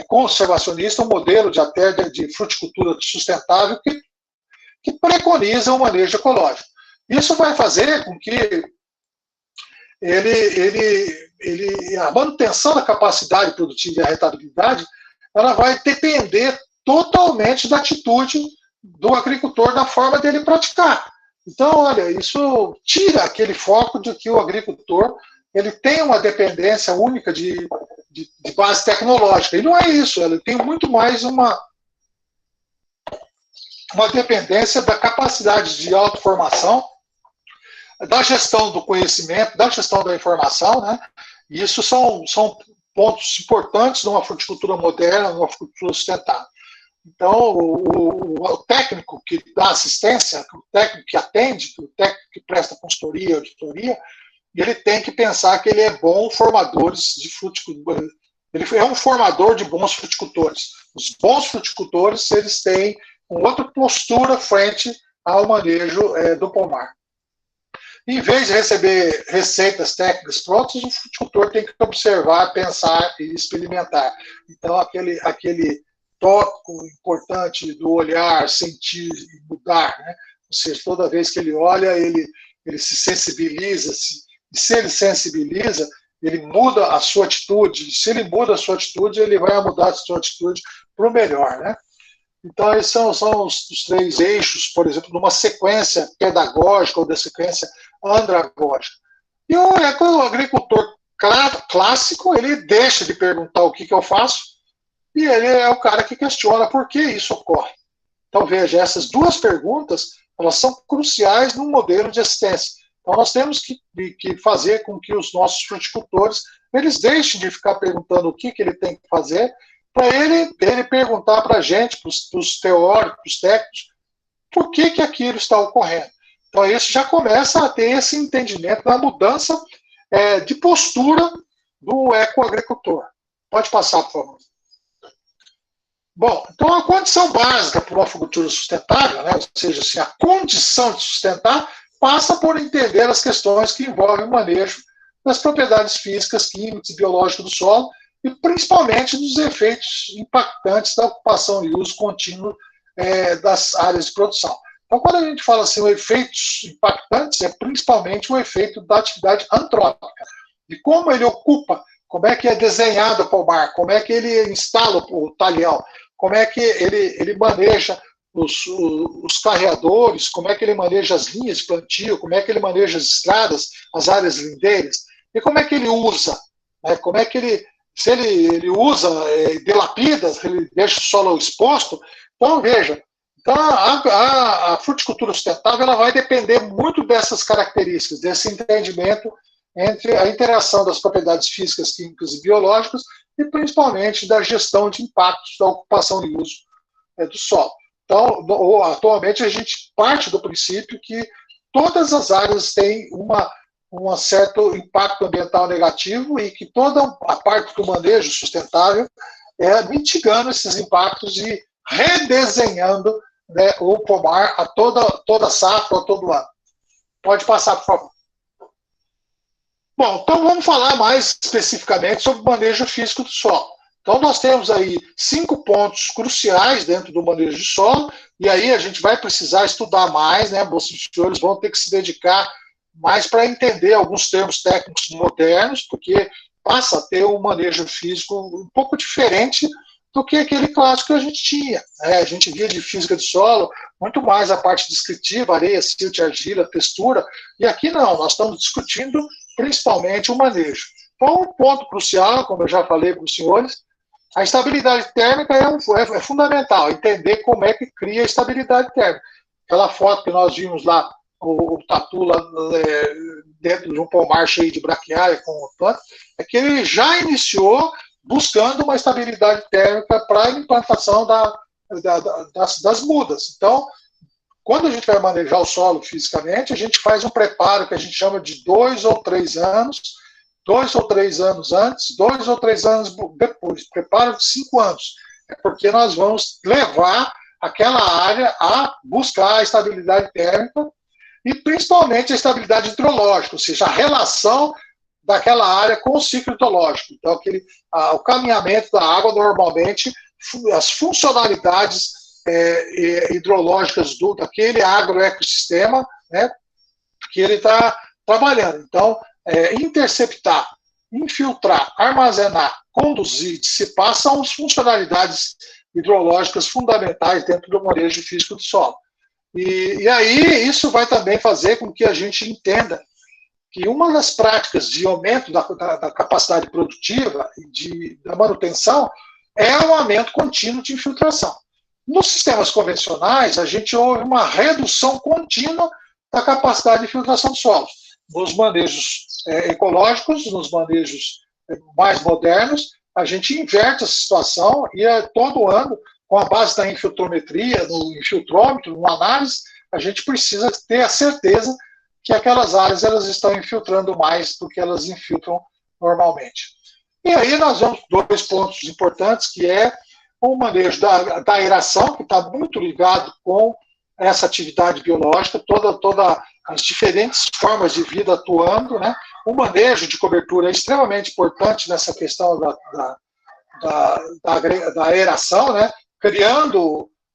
conservacionista, um modelo de ATER de fruticultura sustentável que preconiza o manejo ecológico. Isso vai fazer com que a manutenção da capacidade produtiva e a rentabilidade, ela vai depender totalmente da atitude do agricultor, da forma dele praticar. Então, olha, isso tira aquele foco de que o agricultor ele tem uma dependência única de base tecnológica. E não é isso, ele tem muito mais uma dependência da capacidade de autoformação, da gestão do conhecimento, da gestão da informação, né? E isso são pontos importantes numa fruticultura moderna, numa fruticultura sustentável. Então, o técnico que dá assistência, o técnico que atende, o técnico que presta consultoria, auditoria, ele tem que pensar que ele é bom formador de fruticultura. Ele é um formador de bons fruticultores. Os bons fruticultores, eles têm uma outra postura frente ao manejo do pomar. Em vez de receber receitas técnicas prontas, o fruticultor tem que observar, pensar e experimentar. Então, aquele tópico importante do olhar, sentir e mudar, né? Ou seja, toda vez que ele olha, ele se sensibiliza, e se ele sensibiliza, ele muda a sua atitude. Se ele muda a sua atitude, ele vai mudar a sua atitude para o melhor, né? Então, esses são os 3 eixos, por exemplo, numa sequência pedagógica ou da sequência andragógica. E o agricultor clássico, ele deixa de perguntar o que eu faço, e ele é o cara que questiona por que isso ocorre. Então, veja, essas 2 perguntas, elas são cruciais no modelo de assistência. Então, nós temos que fazer com que os nossos fruticultores, eles deixem de ficar perguntando o que ele tem que fazer, para ele perguntar para a gente, para os teóricos, para os técnicos, por que aquilo está ocorrendo. Então, isso já começa a ter esse entendimento da mudança de postura do ecoagricultor. Pode passar, por favor. Bom, então a condição básica para uma agricultura sustentável, né, ou seja, assim, a condição de sustentar, passa por entender as questões que envolvem o manejo das propriedades físicas, químicas e biológicas do solo, e principalmente dos efeitos impactantes da ocupação e uso contínuo das áreas de produção. Então, quando a gente fala assim, efeitos impactantes, é principalmente o efeito da atividade antrópica, de como ele ocupa, como é que é desenhado o pomar, como é que ele instala o talhão, como é que ele maneja os carreadores, como é que ele maneja as linhas de plantio, como é que ele maneja as estradas, as áreas lindeiras, e como é que ele usa, né? Como é que ele, se ele usa, delapida, ele deixa o solo exposto. Então, veja, então, a fruticultura sustentável ela vai depender muito dessas características, desse entendimento entre a interação das propriedades físicas, químicas e biológicas, e principalmente da gestão de impactos da ocupação e uso do solo. Então, atualmente, a gente parte do princípio que todas as áreas têm um certo impacto ambiental negativo e que toda a parte do manejo sustentável é mitigando esses impactos e redesenhando, né, o pomar a toda safra, a todo ano. Pode passar, por favor. Bom, então vamos falar mais especificamente sobre o manejo físico do solo. Então nós temos aí 5 pontos cruciais dentro do manejo de solo, e aí a gente vai precisar estudar mais, né? Os senhores vão ter que se dedicar mais para entender alguns termos técnicos modernos, porque passa a ter um manejo físico um pouco diferente do que aquele clássico que a gente tinha, né? A gente via de física de solo muito mais a parte descritiva, areia, silt, argila, textura, e aqui não, nós estamos discutindo principalmente o manejo. Então, um ponto crucial, como eu já falei para os senhores, a estabilidade térmica é fundamental, entender como é que cria a estabilidade térmica. Aquela foto que nós vimos lá, o tatu lá, dentro de um pomar cheio de braquiária com o planta, é que ele já iniciou buscando uma estabilidade térmica para a implantação das mudas. Então, quando a gente vai manejar o solo fisicamente, a gente faz um preparo que a gente chama de 2 ou 3 anos, 2 ou 3 anos antes, 2 ou 3 anos depois, preparo de 5 anos. É porque nós vamos levar aquela área a buscar a estabilidade térmica e principalmente a estabilidade hidrológica, ou seja, a relação daquela área com o ciclo hidrológico. Então, o caminhamento da água, normalmente, as funcionalidades hidrológicas daquele agroecossistema, né, que ele está trabalhando. Então, interceptar, infiltrar, armazenar, conduzir, dissipar são as funcionalidades hidrológicas fundamentais dentro do manejo físico do solo. E aí isso vai também fazer com que a gente entenda que uma das práticas de aumento da capacidade produtiva e da manutenção é o aumento contínuo de infiltração. Nos sistemas convencionais, a gente houve uma redução contínua da capacidade de infiltração de solos. Nos manejos ecológicos, nos manejos mais modernos, a gente inverte essa situação e todo ano, com a base da infiltrometria, no infiltrômetro, numa análise, a gente precisa ter a certeza que aquelas áreas elas estão infiltrando mais do que elas infiltram normalmente. E aí nós vamos 2 pontos importantes, que é o manejo da aeração, que está muito ligado com essa atividade biológica, todas as diferentes formas de vida atuando, né? O manejo de cobertura é extremamente importante nessa questão da aeração, né?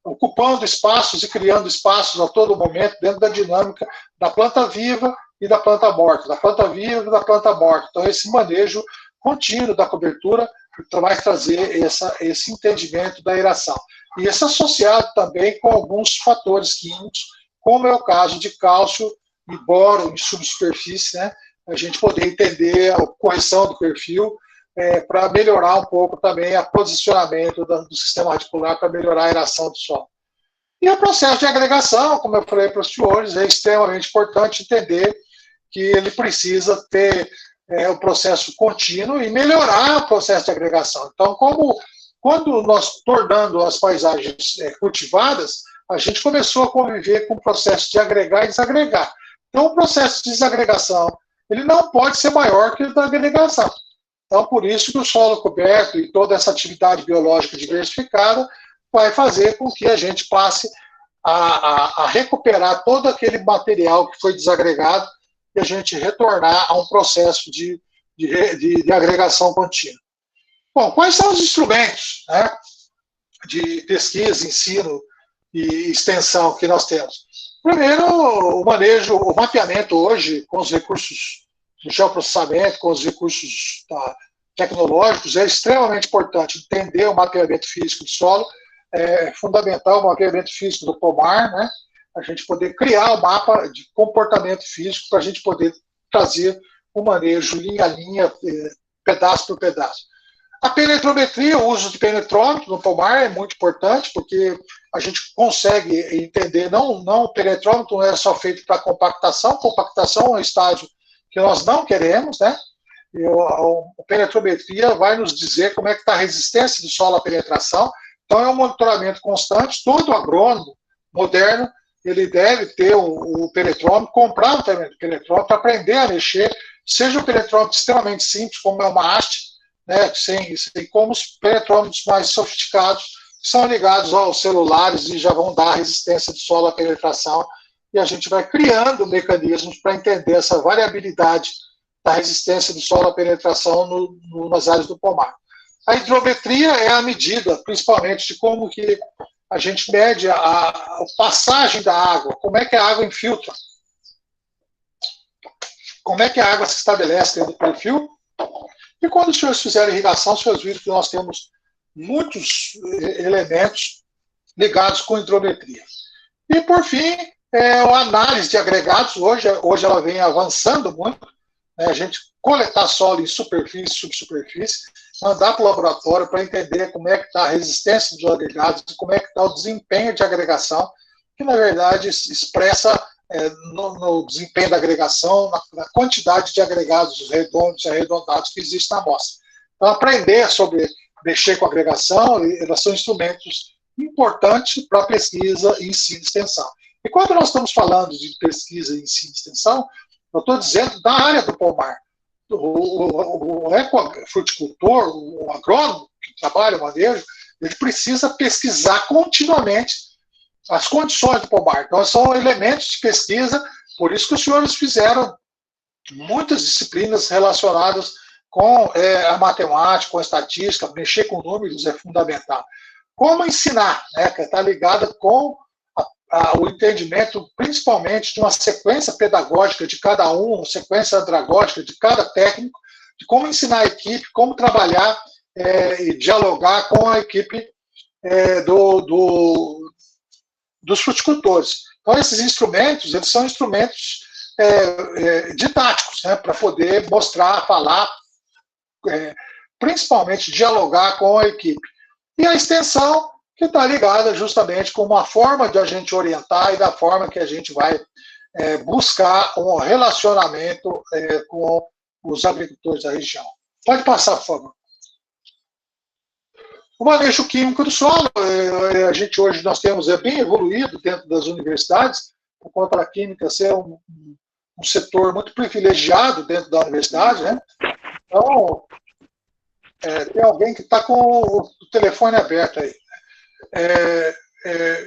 Ocupando espaços e criando espaços a todo momento dentro da dinâmica da planta viva e da planta morta, da planta viva e da planta morta. Então, esse manejo contínuo da cobertura vai trazer esse entendimento da aeração. E isso associado também com alguns fatores químicos, como é o caso de cálcio e boro em subsuperfície, né? A gente poder entender a correção do perfil para melhorar um pouco também o posicionamento do sistema radicular, para melhorar a aeração do solo. E o processo de agregação, como eu falei para os senhores, é extremamente importante entender que ele precisa ter o processo contínuo e melhorar o processo de agregação. Então, quando nós tornando as paisagens cultivadas, a gente começou a conviver com o processo de agregar e desagregar. Então, o processo de desagregação ele não pode ser maior que o da agregação. Então, por isso que o solo coberto e toda essa atividade biológica diversificada vai fazer com que a gente passe a recuperar todo aquele material que foi desagregado e a gente retornar a um processo de agregação contínua. Bom, quais são os instrumentos, né, de pesquisa, ensino e extensão que nós temos? Primeiro, o mapeamento hoje com os recursos de geoprocessamento, com os recursos tecnológicos, é extremamente importante entender o mapeamento físico do solo é fundamental o mapeamento físico do pomar, né? A gente poder criar o mapa de comportamento físico para a gente poder trazer o manejo linha a linha, pedaço por pedaço. A penetrometria, o uso de penetrômetro no pomar é muito importante, porque a gente consegue entender, não o penetrômetro não é só feito para compactação é um estágio que nós não queremos, né? E a penetrometria vai nos dizer como é que está a resistência do solo à penetração. Então, é um monitoramento constante. Todo agrônomo moderno, ele deve ter o penetrômetro, comprar um penetrômetro, aprender a mexer, seja um penetrômetro extremamente simples, como é uma haste, né, sem como os penetrômetros mais sofisticados, que são ligados aos celulares e já vão dar resistência do solo à penetração. E a gente vai criando mecanismos para entender essa variabilidade da resistência do solo à penetração nas áreas do pomar. A hidrometria é a medida, principalmente, de como que a gente mede a passagem da água, como é que a água infiltra, como é que a água se estabelece dentro do perfil. E quando os senhores fizeram irrigação, os senhores viram que nós temos muitos elementos ligados com hidrometria. E, por fim, a análise de agregados, hoje ela vem avançando muito, né? A gente coletar solo em superfície, subsuperfície, mandar para o laboratório para entender como é que está a resistência dos agregados e como é que está o desempenho de agregação, que, na verdade, expressa no desempenho da agregação, na quantidade de agregados redondos e arredondados que existe na amostra. Então, aprender sobre mexer com agregação, elas são instrumentos importantes para a pesquisa em ensino e extensão. E quando nós estamos falando de pesquisa em ensino e extensão, eu estou dizendo da área do pomar. O ecofruticultor, o agrônomo que trabalha o manejo, ele precisa pesquisar continuamente as condições do pomar. Então, são elementos de pesquisa, por isso que os senhores fizeram muitas disciplinas relacionadas com a matemática, com a estatística, mexer com números é fundamental. Como ensinar, né, que está ligada com o entendimento, principalmente, de uma sequência pedagógica de cada um, sequência andragógica de cada técnico, de como ensinar a equipe, como trabalhar e dialogar com a equipe dos fruticultores. Então, esses instrumentos, eles são instrumentos didáticos, né, para poder mostrar, falar, principalmente dialogar com a equipe. E a extensão, que está ligada justamente com uma forma de a gente orientar e da forma que a gente vai buscar um relacionamento com os agricultores da região. Pode passar, por favor. O manejo químico do solo, nós temos bem evoluído dentro das universidades, por conta da química ser um setor muito privilegiado dentro da universidade, né? Então, tem alguém que está com o telefone aberto aí.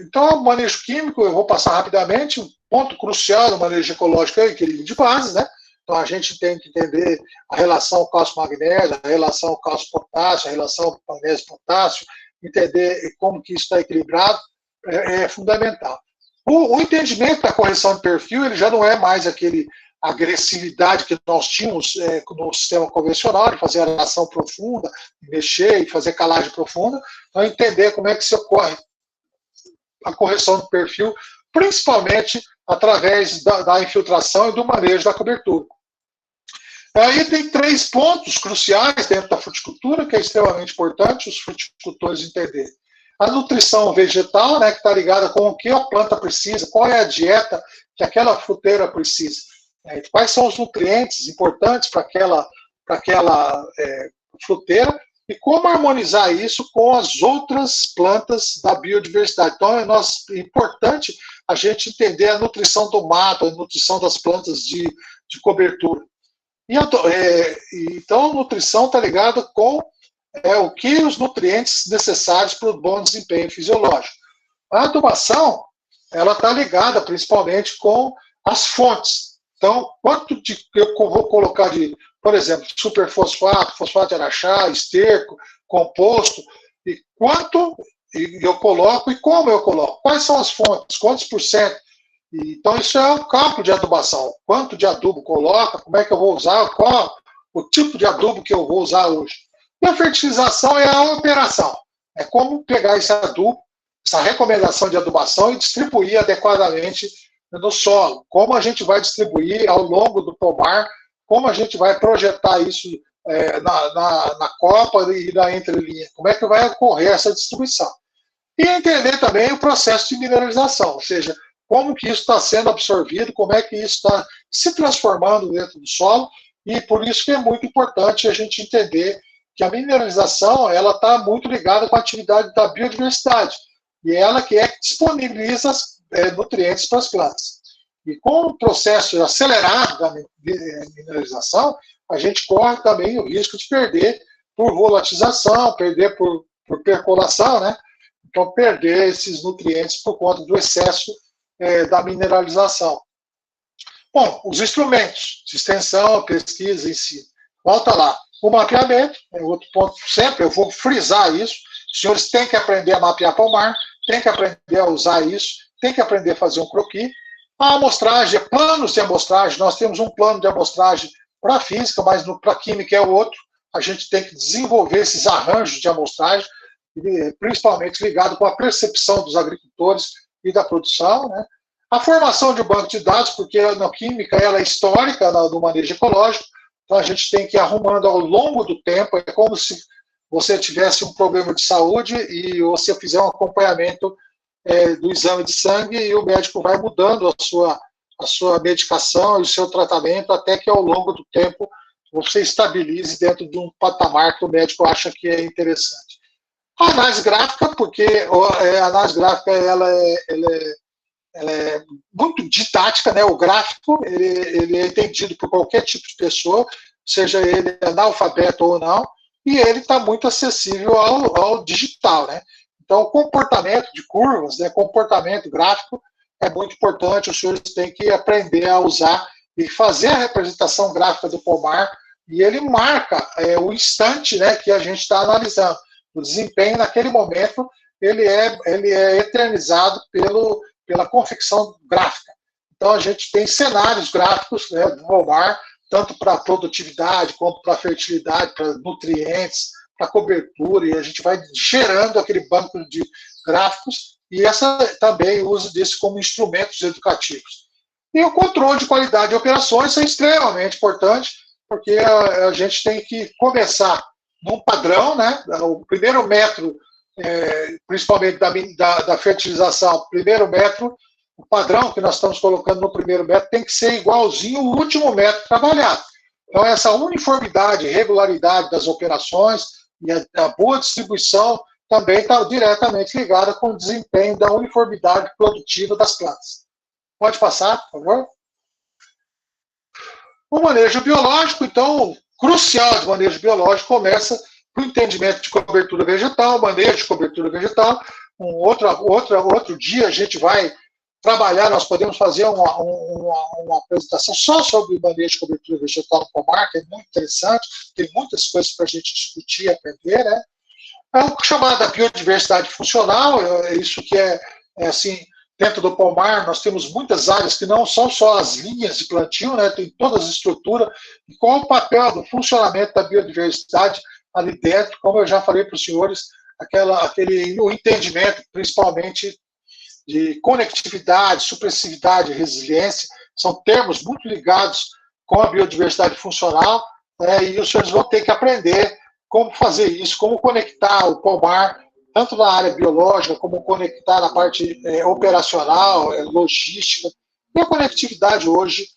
Então, o manejo químico, eu vou passar rapidamente, um ponto crucial do manejo ecológico é o equilíbrio de bases, né? Então, a gente tem que entender a relação cálcio-magnésio, a relação cálcio-potássio, a relação magnésio-potássio, entender como que isso está equilibrado, é fundamental. O entendimento da correção de perfil, ele já não é mais aquele agressividade que nós tínhamos no sistema convencional, de fazer aeração profunda, mexer e fazer calagem profunda, então entender como é que se ocorre a correção do perfil, principalmente através da infiltração e do manejo da cobertura. Aí tem 3 pontos cruciais dentro da fruticultura, que é extremamente importante os fruticultores entenderem. A nutrição vegetal, né, que está ligada com o que a planta precisa, qual é a dieta que aquela fruteira precisa. Quais são os nutrientes importantes para aquela fruteira e como harmonizar isso com as outras plantas da biodiversidade. Então, é importante a gente entender a nutrição do mato, a nutrição das plantas de cobertura. Então, a nutrição está ligada com o que os nutrientes necessários para o bom desempenho fisiológico. A adubação, ela está ligada principalmente com as fontes. Então, quanto eu vou colocar por exemplo, superfosfato, fosfato de araxá, esterco, composto, e quanto eu coloco e como eu coloco. Quais são as fontes, quantos por cento. Então, isso é o cálculo de adubação. Quanto de adubo coloca, como é que eu vou usar, qual o tipo de adubo que eu vou usar hoje. E a fertilização é a operação. É como pegar esse adubo, essa recomendação de adubação e distribuir adequadamente no solo. Como a gente vai distribuir ao longo do pomar, como a gente vai projetar isso na copa e na entrelinha, como é que vai ocorrer essa distribuição. E entender também o processo de mineralização, ou seja, como que isso está sendo absorvido, como é que isso está se transformando dentro do solo, e por isso que é muito importante a gente entender que a mineralização ela está muito ligada com a atividade da biodiversidade, e ela que é que disponibiliza nutrientes para as plantas. E com o processo acelerado da mineralização, a gente corre também o risco de perder por volatilização, perder por percolação, né? Então, perder esses nutrientes por conta do excesso da mineralização. Bom, os instrumentos de extensão, pesquisa em si. Volta lá. O mapeamento, é outro ponto sempre, eu vou frisar isso. Os senhores têm que aprender a mapear pomar, têm que aprender a usar isso, têm que aprender a fazer um croquis. A amostragem, planos de amostragem, nós temos um plano de amostragem para a física, mas para a química é o outro. A gente tem que desenvolver esses arranjos de amostragem, principalmente ligado com a percepção dos agricultores e da produção, né? A formação de um banco de dados, porque na química ela é histórica no manejo ecológico, então a gente tem que ir arrumando ao longo do tempo, é como se você tivesse um problema de saúde e você fizer um acompanhamento do exame de sangue e o médico vai mudando a sua medicação e o seu tratamento até que ao longo do tempo você estabilize dentro de um patamar que o médico acha que é interessante. A análise gráfica, porque a análise gráfica ela é muito didática, né? O gráfico ele é entendido por qualquer tipo de pessoa, seja ele analfabeto ou não, e ele está muito acessível ao digital, né? Então, o comportamento de curvas, né, comportamento gráfico, é muito importante, os senhores têm que aprender a usar e fazer a representação gráfica do pomar, e ele marca o instante, né, que a gente está analisando. O desempenho, naquele momento, ele é eternizado pela confecção gráfica. Então, a gente tem cenários gráficos, né, do pomar, tanto para produtividade, quanto para fertilidade, para nutrientes, para cobertura, e a gente vai gerando aquele banco de gráficos, e essa também usa desse como instrumentos educativos. E o controle de qualidade de operações é extremamente importante, porque a gente tem que começar num padrão, né? O primeiro metro, principalmente da fertilização, o primeiro metro, o padrão que nós estamos colocando no primeiro metro tem que ser igualzinho ao último metro trabalhado. Então, essa uniformidade, regularidade das operações e a boa distribuição também está diretamente ligada com o desempenho da uniformidade produtiva das plantas. Pode passar, por favor? O manejo biológico, então, crucial de manejo biológico, começa com o entendimento de cobertura vegetal, manejo de cobertura vegetal. Outro dia a gente vai trabalhar, nós podemos fazer uma apresentação só sobre o manejo de cobertura vegetal no pomar, que é muito interessante, tem muitas coisas para a gente discutir e aprender, né? É o chamado biodiversidade funcional, isso que assim, dentro do pomar nós temos muitas áreas que não são só as linhas de plantio, né? Tem todas as estruturas, e qual o papel do funcionamento da biodiversidade ali dentro, como eu já falei para os senhores, o entendimento, principalmente, de conectividade, supressividade, resiliência, são termos muito ligados com a biodiversidade funcional, né, e os senhores vão ter que aprender como fazer isso, como conectar o pomar, tanto na área biológica, como conectar na parte operacional, logística, e a conectividade hoje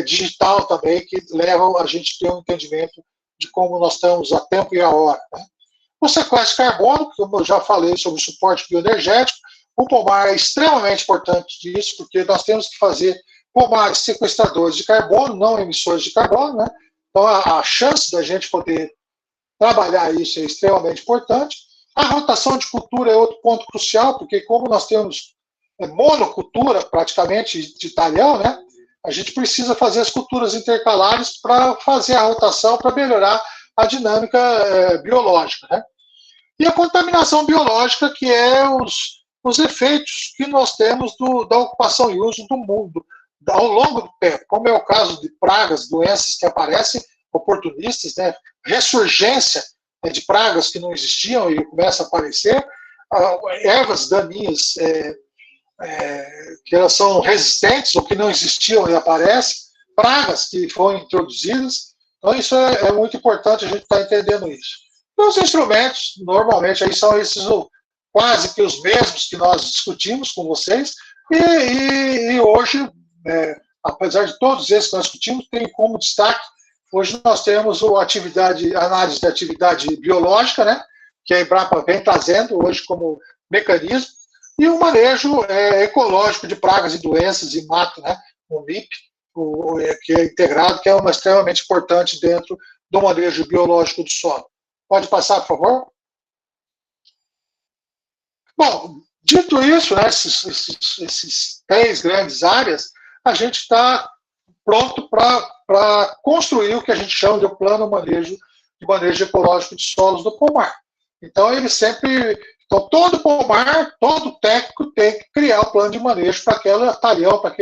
digital também, que leva a gente a ter um entendimento de como nós estamos a tempo e a hora. Né? O sequestro de carbono, como eu já falei sobre o suporte bioenergético, o pomar é extremamente importante disso, porque nós temos que fazer pomares sequestradores de carbono, não emissores de carbono, né? Então a chance da gente poder trabalhar isso é extremamente importante. A rotação de cultura é outro ponto crucial, porque como nós temos monocultura praticamente de talhão, né? A gente precisa fazer as culturas intercalares para fazer a rotação, para melhorar a dinâmica biológica, né? E a contaminação biológica, que é os efeitos que nós temos da ocupação e uso do mundo ao longo do tempo, como é o caso de pragas, doenças que aparecem, oportunistas, né? Ressurgência de pragas que não existiam e começa a aparecer, ervas daninhas que elas são resistentes ou que não existiam e aparecem, pragas que foram introduzidas. Então, isso é muito importante a gente estar entendendo isso. E os instrumentos, normalmente, aí são esses quase que os mesmos que nós discutimos com vocês, e hoje, apesar de todos esses que nós discutimos, tem como destaque, hoje nós temos análise de atividade biológica, né, que a Embrapa vem trazendo hoje como mecanismo, e o manejo ecológico de pragas e doenças e mato, né, o MIP, que é integrado, que é extremamente importante dentro do manejo biológico do solo. Pode passar, por favor? Bom, dito isso, né, esses 3 grandes áreas, a gente está pronto para construir o que a gente chama de plano de manejo ecológico de solos do pomar. Então, então, todo pomar, todo técnico tem que criar o plano de manejo para aquele talhão, para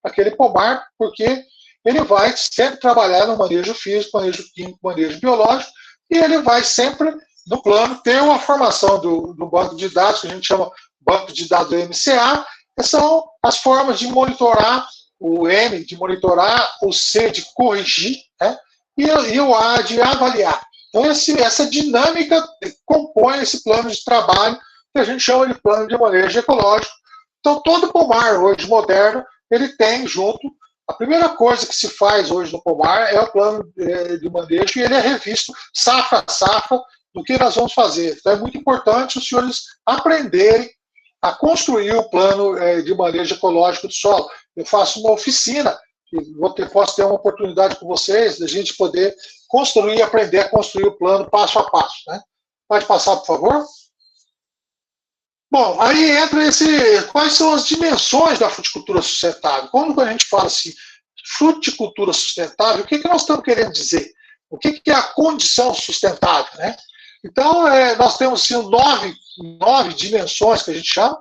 aquele pomar, porque ele vai sempre trabalhar no manejo físico, manejo químico, manejo biológico, e ele vai sempre, no plano, ter uma formação do banco de dados, que a gente chama banco de dados do MCA, que são as formas de monitorar, o M de monitorar, o C de corrigir, né, e o A de avaliar. Então, essa dinâmica compõe esse plano de trabalho que a gente chama de plano de manejo ecológico. Então, todo pomar hoje moderno, ele tem junto, a primeira coisa que se faz hoje no pomar é o plano de manejo, e ele é revisto safra a safra do que nós vamos fazer. Então, é muito importante os senhores aprenderem a construir o plano de manejo ecológico do solo. Eu faço uma oficina, posso ter uma oportunidade com vocês, da gente poder construir, aprender a construir o plano passo a passo, né? Pode passar, por favor? Bom, aí entra quais são as dimensões da fruticultura sustentável? Quando a gente fala assim, fruticultura sustentável, o que nós estamos querendo dizer? O que é a condição sustentável, né? Então, nós temos assim, 9 dimensões que a gente chama,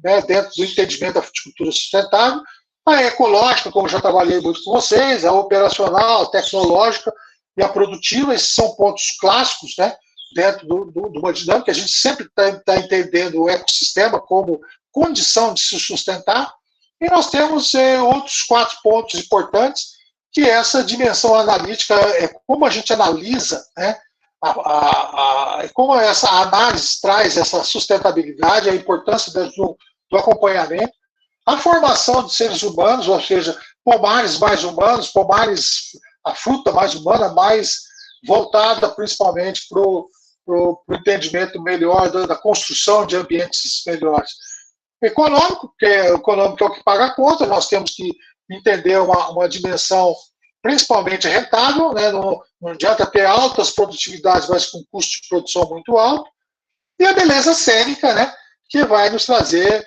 né, dentro do entendimento da fruticultura sustentável. A ecológica, como já trabalhei muito com vocês, a operacional, a tecnológica e a produtiva, esses são pontos clássicos, né, dentro de uma dinâmica. A gente sempre está entendendo o ecossistema como condição de se sustentar. E nós temos outros 4 pontos importantes, que é essa dimensão analítica, como a gente analisa, né, como essa análise traz essa sustentabilidade, a importância do acompanhamento, a formação de seres humanos, ou seja, pomares mais humanos, a fruta mais humana, mais voltada principalmente para o entendimento melhor da construção de ambientes melhores. Econômico, que é o que paga a conta, nós temos que entender uma dimensão principalmente rentável, né? Não adianta ter altas produtividades, mas com custo de produção muito alto, e a beleza cênica, né? Que vai nos trazer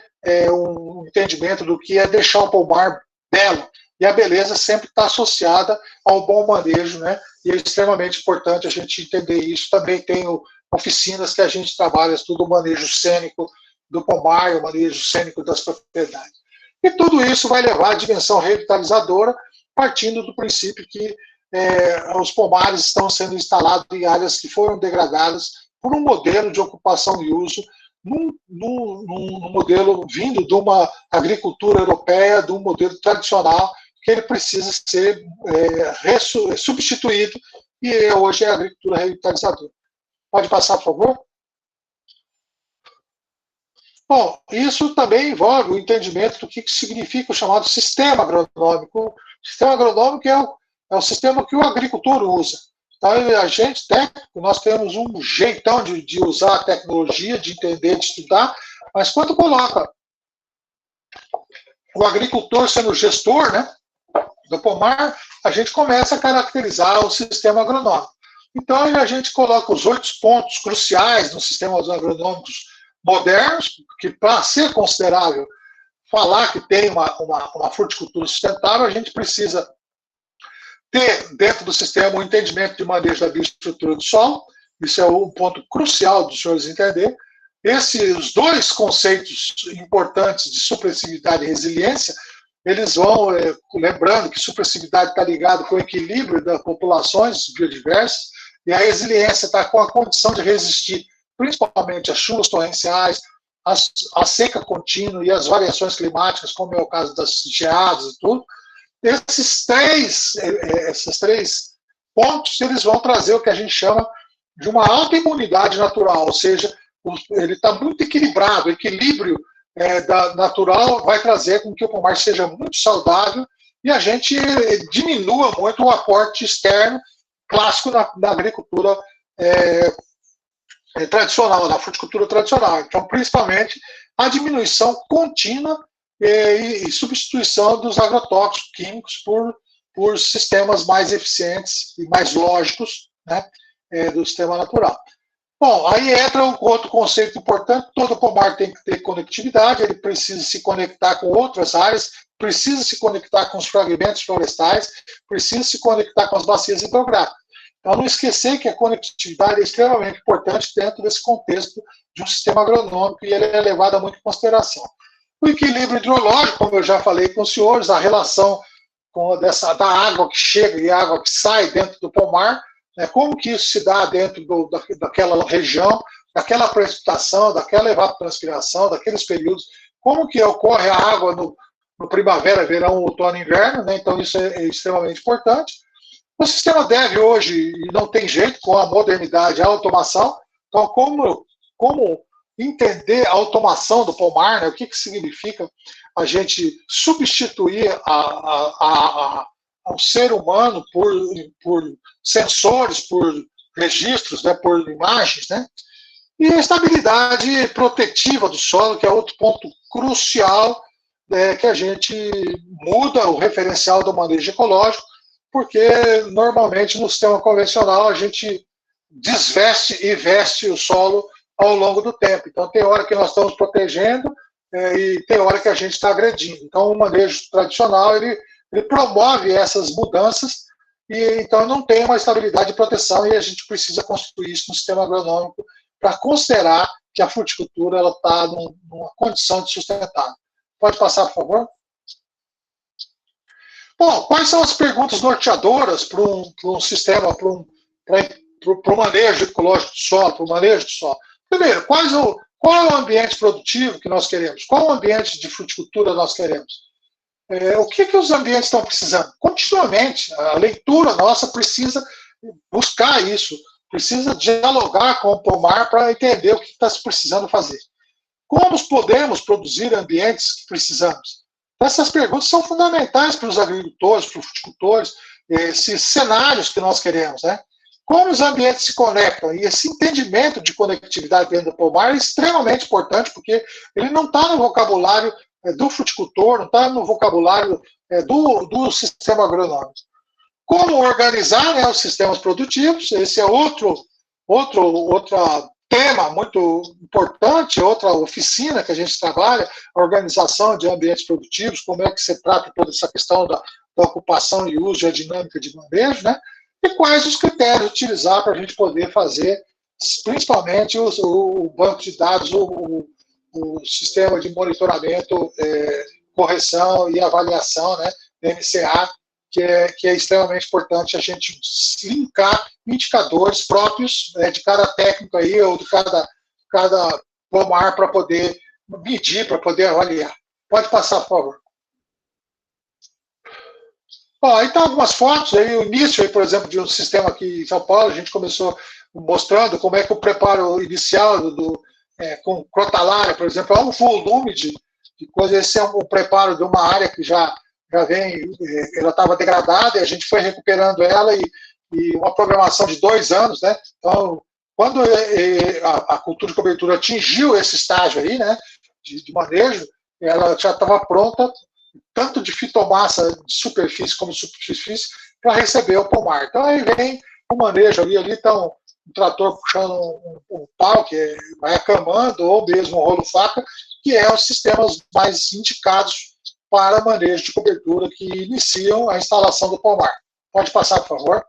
um entendimento do que é deixar o pomar belo, e a beleza sempre está associada ao bom manejo, né? E é extremamente importante a gente entender isso. Também tem oficinas que a gente trabalha tudo o manejo cênico do pomar, o manejo cênico das propriedades. E tudo isso vai levar à dimensão revitalizadora, partindo do princípio que os pomares estão sendo instalados em áreas que foram degradadas por um modelo de ocupação e uso, num modelo vindo de uma agricultura europeia, de um modelo tradicional, que ele precisa ser substituído, e hoje é a agricultura revitalizadora. Pode passar, por favor? Bom, isso também envolve o entendimento do que significa o chamado sistema agronômico. O sistema agronômico é o sistema que o agricultor usa. Então, a gente, técnico, nós temos um jeitão de usar a tecnologia, de entender, de estudar, mas quando coloca o agricultor sendo gestor, né, do pomar, a gente começa a caracterizar o sistema agronômico. Então, a gente coloca os 8 pontos cruciais nos sistemas agronômicos modernos, que para ser considerável falar que tem uma fruticultura sustentável, a gente precisa ter dentro do sistema um entendimento de manejo da bioestrutura do solo. Isso é um ponto crucial dos senhores entender. Os 2 conceitos importantes de supressividade e resiliência, eles vão, lembrando que supressividade está ligado com o equilíbrio das populações biodiversas, e a resiliência está com a condição de resistir principalmente as chuvas torrenciais, a seca contínua e as variações climáticas, como é o caso das geadas e tudo, esses três pontos, eles vão trazer o que a gente chama de uma autoimunidade natural, ou seja, ele está muito equilibrado, o equilíbrio natural vai trazer com que o pomar seja muito saudável e a gente diminua muito o aporte externo clássico da agricultura tradicional, da fruticultura tradicional. Então, principalmente, a diminuição contínua e substituição dos agrotóxicos químicos por sistemas mais eficientes e mais lógicos, né, do sistema natural. Bom, aí entra um outro conceito importante: todo pomar tem que ter conectividade, ele precisa se conectar com outras áreas, precisa se conectar com os fragmentos florestais, precisa se conectar com as bacias hidrográficas. Então, não esquecer que a conectividade é extremamente importante dentro desse contexto de um sistema agronômico e ele é levado muito em consideração. O equilíbrio hidrológico, como eu já falei com os senhores, a relação da água que chega e a água que sai dentro do pomar, né, como que isso se dá dentro daquela região, daquela precipitação, daquela evapotranspiração, daqueles períodos, como que ocorre a água no primavera, verão, outono e inverno, né, então isso é extremamente importante. O sistema deve hoje, e não tem jeito, com a modernidade, a automação. Então, como entender a automação do pomar, né? O que significa a gente substituir ao ser humano por sensores, por registros, né? Por imagens, né? E a estabilidade protetiva do solo, que é outro ponto crucial, que a gente muda o referencial do manejo ecológico, porque normalmente no sistema convencional a gente desveste e veste o solo ao longo do tempo. Então tem hora que nós estamos protegendo e tem hora que a gente está agredindo. Então o manejo tradicional ele promove essas mudanças e então não tem uma estabilidade de proteção e a gente precisa construir isso no sistema agronômico para considerar que a fruticultura está numa condição de sustentável. Pode passar, por favor? Bom, quais são as perguntas norteadoras para um sistema, para o manejo ecológico do solo, para o manejo do solo? Primeiro, qual é o ambiente produtivo que nós queremos? Qual é o ambiente de fruticultura nós queremos? O que os ambientes estão precisando? Continuamente, a leitura nossa precisa buscar isso, precisa dialogar com o pomar para entender o que está se precisando fazer. Como podemos produzir ambientes que precisamos? Essas perguntas são fundamentais para os agricultores, para os fruticultores, esses cenários que nós queremos, né? Como os ambientes se conectam, e esse entendimento de conectividade dentro do pomar é extremamente importante, porque ele não está no vocabulário do fruticultor, não está no vocabulário do sistema agronômico. Como organizar, né, os sistemas produtivos, esse é outro tema muito importante, outra oficina que a gente trabalha, a organização de ambientes produtivos, como é que se trata toda essa questão da ocupação e uso e a dinâmica de manejo, né? E quais os critérios utilizar para a gente poder fazer, principalmente o banco de dados, o sistema de monitoramento, correção e avaliação, né, MCA, que é extremamente importante a gente linkar indicadores próprios de cada técnico aí, ou de cada pomar para poder medir, para poder avaliar. Pode passar, por favor. Bom, aí estão algumas fotos, aí, o início, aí, por exemplo, de um sistema aqui em São Paulo, a gente começou mostrando como é que o preparo inicial com crotalária, por exemplo, é um volume de coisa. Esse é um preparo de uma área que já ela estava degradada e a gente foi recuperando ela e uma programação de 2 anos, né? Então, quando a cultura de cobertura atingiu esse estágio aí, né, de manejo, ela já estava pronta, tanto de fitomassa de superfície como de superfície, para receber o pomar. Então, aí vem o manejo ali está um trator puxando um pau, que vai acamando, ou mesmo um rolo-faca, que é os sistemas mais indicados para manejo de cobertura que iniciam a instalação do pomar. Pode passar, por favor.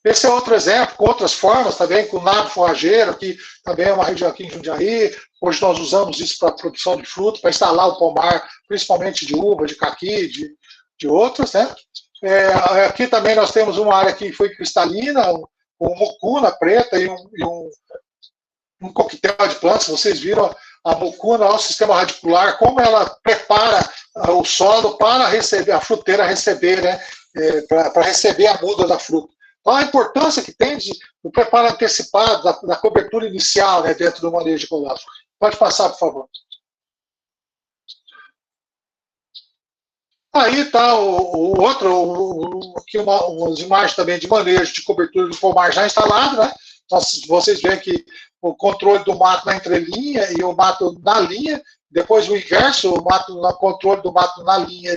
Esse é outro exemplo, com outras formas também, com o nabo forrageiro, que também é uma região aqui em Jundiaí. Hoje nós usamos isso para a produção de fruta, para instalar o pomar, principalmente de uva, de caqui, de outras, né? Aqui também nós temos uma área que foi cristalina, mucuna preta e um coquetel de plantas. Vocês viram a mucuna, o sistema radicular, como ela prepara o solo para receber, a fruteira receber, né, para receber a muda da fruta. Então, a importância que tem do preparo antecipado, da cobertura inicial, né, dentro do manejo ecológico. Pode passar, por favor. Aí está o outro, aqui umas imagens também de manejo de cobertura do pomar já instalado, né? Então, vocês veem que o controle do mato na entrelinha e o mato na linha, depois o inverso, o controle do mato na linha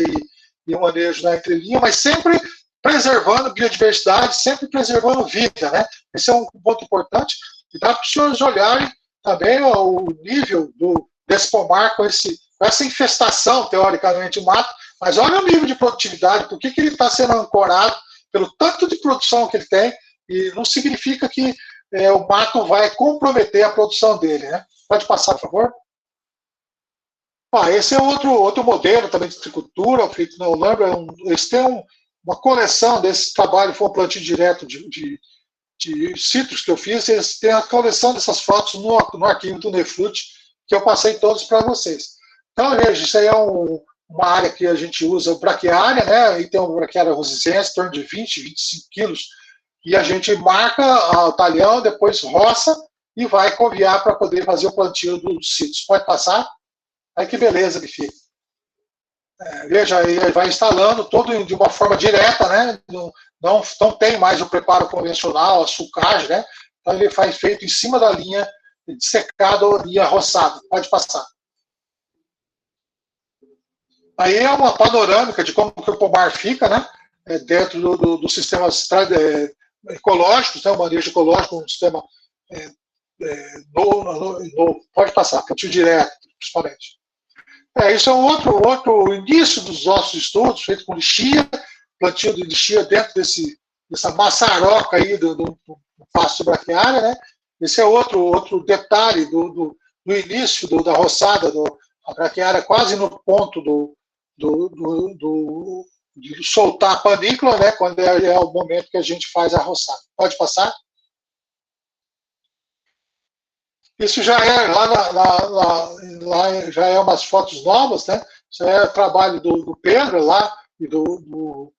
e o manejo na entrelinha, mas sempre preservando biodiversidade, sempre preservando vida, né? Esse é um ponto importante. E dá para os senhores olharem também o nível desse pomar com essa infestação, teoricamente, de mato, mas olha o nível de produtividade, por que ele está sendo ancorado pelo tanto de produção que ele tem, e não significa que o mato vai comprometer a produção dele, né? Pode passar, por favor. Esse é outro modelo também de citricultura, feito na Holanda. Eles têm uma coleção desse trabalho, foi um plantio direto de citros que eu fiz, eles têm a coleção dessas fotos no arquivo do Neflut, que eu passei todos para vocês. Então, veja, isso aí é uma área que a gente usa braquiária, né? E tem uma braquiária rosicense, em torno de 20, 25 quilos, e a gente marca o talhão, depois roça e vai conviar para poder fazer o plantio dos sítios. Pode passar? Aí que beleza que fica. Veja, aí vai instalando todo de uma forma direta, né? Não tem mais o preparo convencional, a sulcagem, né? Então ele faz feito em cima da linha de secado e arroçado. Pode passar. Aí é uma panorâmica de como que o pomar fica, né? Dentro dos sistemas ecológicos, né? O manejo ecológico, um sistema pode passar, plantio direto, principalmente. Isso é um outro início dos nossos estudos, feito com lixia, plantio de lixia dentro dessa maçaroca aí do pasto braquiária, né? Esse é outro detalhe do início da roçada, a braquiária quase no ponto de soltar a panícula, né? Quando é o momento que a gente faz a roçada. Pode passar? Isso já é lá já é umas fotos novas, né? Isso é trabalho do Pedro lá e do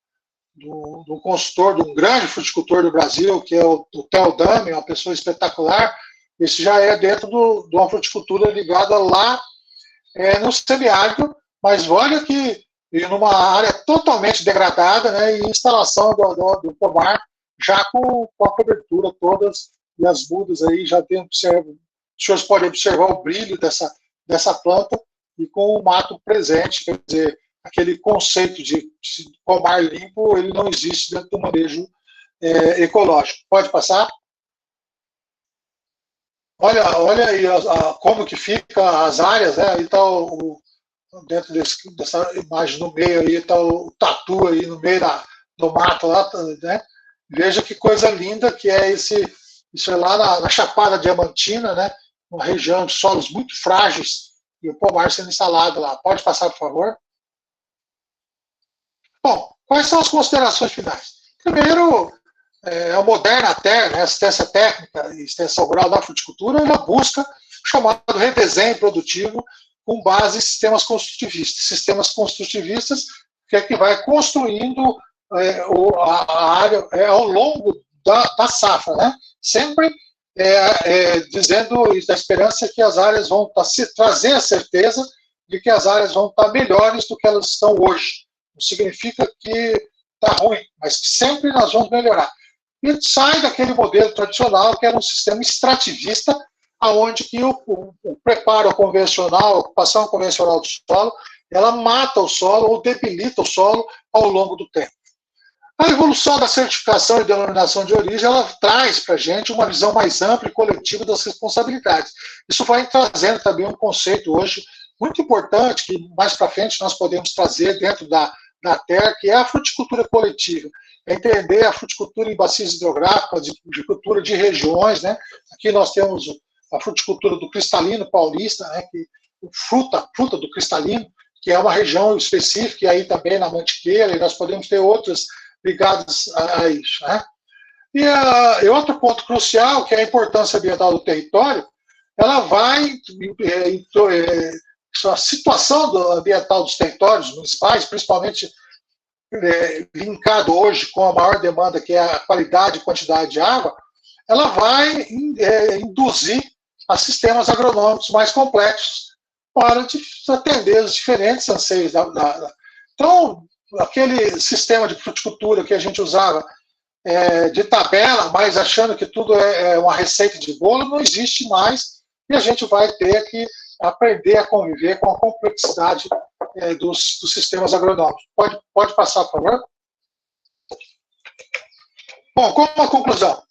consultor, de um grande fruticultor do Brasil, que é o Theo Dami, uma pessoa espetacular. Isso já é dentro de uma fruticultura ligada lá no semiárido, mas olha que numa área totalmente degradada, né? E instalação do pomar já com a cobertura todas e as mudas aí já tem os senhores podem observar o brilho dessa planta e com o mato presente, quer dizer, aquele conceito de pomar limpo, ele não existe dentro do manejo ecológico. Pode passar? Olha aí como que fica as áreas, né? Aí está dentro dessa imagem no meio aí, está o tatu aí no meio do mato lá, né? Veja que coisa linda que é isso é lá na Chapada Diamantina, né? Uma região de solos muito frágeis, e o pomar sendo instalado lá. Pode passar, por favor? Bom, quais são as considerações finais? Primeiro, a moderna né, assistência técnica e extensão rural da fruticultura, ela busca o chamado redesenho produtivo com base em sistemas construtivistas. Sistemas construtivistas que vai construindo a área ao longo da safra, né? Sempre dizendo a esperança que as áreas vão trazer a certeza de que as áreas vão estar melhores do que elas estão hoje. Não significa que está ruim, mas que sempre nós vamos melhorar. E sai daquele modelo tradicional, que era um sistema extrativista, onde que o preparo convencional, a ocupação convencional do solo, ela mata o solo ou debilita o solo ao longo do tempo. A evolução da certificação e denominação de origem, ela traz para a gente uma visão mais ampla e coletiva das responsabilidades. Isso vai trazendo também um conceito hoje muito importante, que mais para frente nós podemos trazer dentro da terra, que é a fruticultura coletiva. É entender a fruticultura em bacias hidrográficas, de cultura de regiões, né? Aqui nós temos a fruticultura do cristalino paulista, né? Fruta do cristalino, que é uma região específica, e aí também na Mantiqueira, e nós podemos ter outras ligadas a isso, né? E outro ponto crucial, que é a importância ambiental do território, ela vai, a situação ambiental dos territórios municipais, principalmente linkado hoje com a maior demanda, que é a qualidade e quantidade de água, ela vai induzir a sistemas agronômicos mais complexos para atender os diferentes anseios Então, aquele sistema de fruticultura que a gente usava de tabela, mas achando que tudo é uma receita de bolo, não existe mais, e a gente vai ter que aprender a conviver com a complexidade dos sistemas agronômicos. Pode passar, por favor? Bom, como uma conclusão.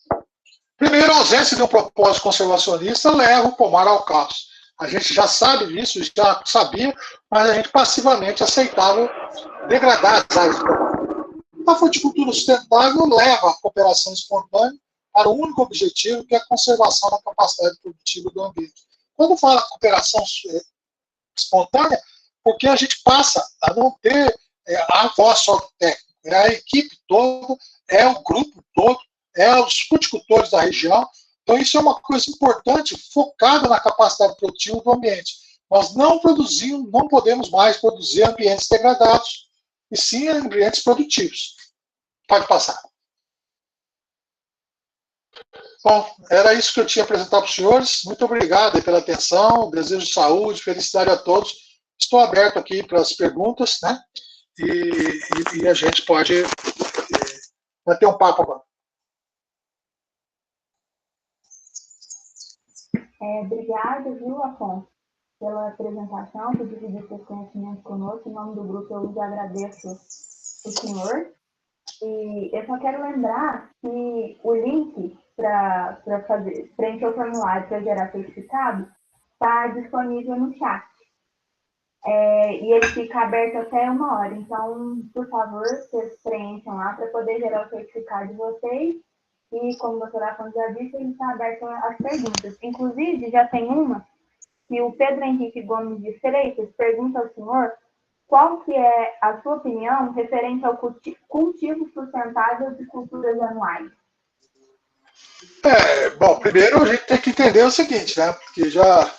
Primeiro, a ausência de um propósito conservacionista leva o pomar ao caos. A gente já sabe disso, já sabia, mas a gente passivamente aceitava degradar as áreas do pomar. A fruticultura sustentável leva a cooperação espontânea para o único objetivo, que é a conservação da capacidade produtiva do ambiente. Quando fala cooperação espontânea, porque a gente passa a não ter a voz só do técnico, é a equipe toda, é o grupo todo, é os fruticultores da região. Então, isso é uma coisa importante, focada na capacidade produtiva do ambiente. Nós não podemos mais produzir ambientes degradados, e sim ambientes produtivos. Pode passar. Bom, era isso que eu tinha a apresentar para os senhores. Muito obrigado pela atenção, desejo saúde, felicidade a todos. Estou aberto aqui para as perguntas, né? E a gente pode bater um papo agora. Obrigada, viu, Afonso, pela apresentação, por dividir seus conhecimentos conosco. Em nome do grupo, eu já agradeço o senhor. E eu só quero lembrar que o link para preencher o formulário para gerar certificado está disponível no chat. E ele fica aberto até 1 hora. Então, por favor, vocês preencham lá para poder gerar o certificado de vocês. E, como o doutor Afonso já disse, ele está aberto às perguntas. Inclusive, já tem uma que o Pedro Henrique Gomes de Freitas pergunta ao senhor qual que é a sua opinião referente ao cultivo sustentável de culturas anuais. Bom, primeiro a gente tem que entender o seguinte, né? Porque já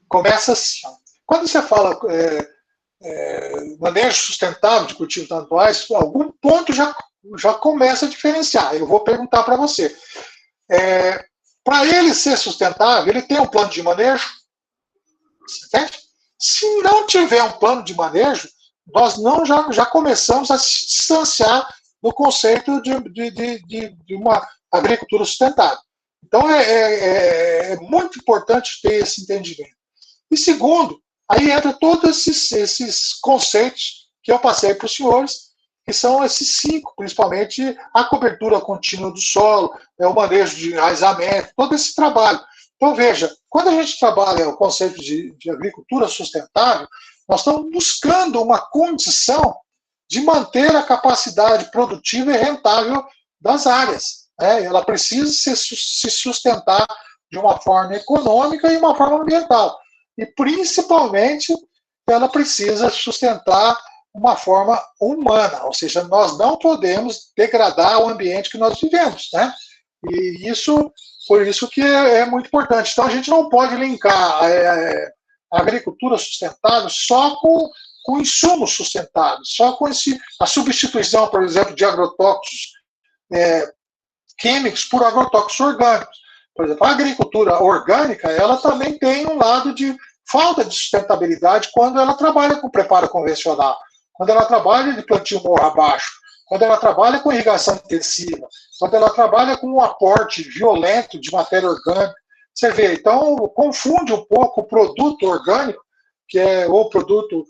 começa assim. Quando você fala manejo sustentável de cultivos anuais, algum ponto já começa a diferenciar. Eu vou perguntar para você. Para ele ser sustentável, ele tem um plano de manejo? Entende? Se não tiver um plano de manejo, nós já começamos a se distanciar do conceito de uma agricultura sustentável. Então, é muito importante ter esse entendimento. E segundo, aí entra todos esses conceitos que eu passei para os senhores, que são esses 5, principalmente a cobertura contínua do solo, o manejo de enraizamento, todo esse trabalho. Então, veja, quando a gente trabalha o conceito de agricultura sustentável, nós estamos buscando uma condição de manter a capacidade produtiva e rentável das áreas. Ela precisa se sustentar de uma forma econômica e uma forma ambiental. E, principalmente, ela precisa sustentar uma forma humana, ou seja, nós não podemos degradar o ambiente que nós vivemos, né? E por isso que é muito importante. Então, a gente não pode linkar a agricultura sustentável só com insumos sustentáveis, só com a substituição, por exemplo, de agrotóxicos químicos por agrotóxicos orgânicos. Por exemplo, a agricultura orgânica, ela também tem um lado de falta de sustentabilidade quando ela trabalha com preparo convencional, quando ela trabalha de plantio morro abaixo, quando ela trabalha com irrigação intensiva, quando ela trabalha com um aporte violento de matéria orgânica. Você vê, então, confunde um pouco o produto orgânico, que é o produto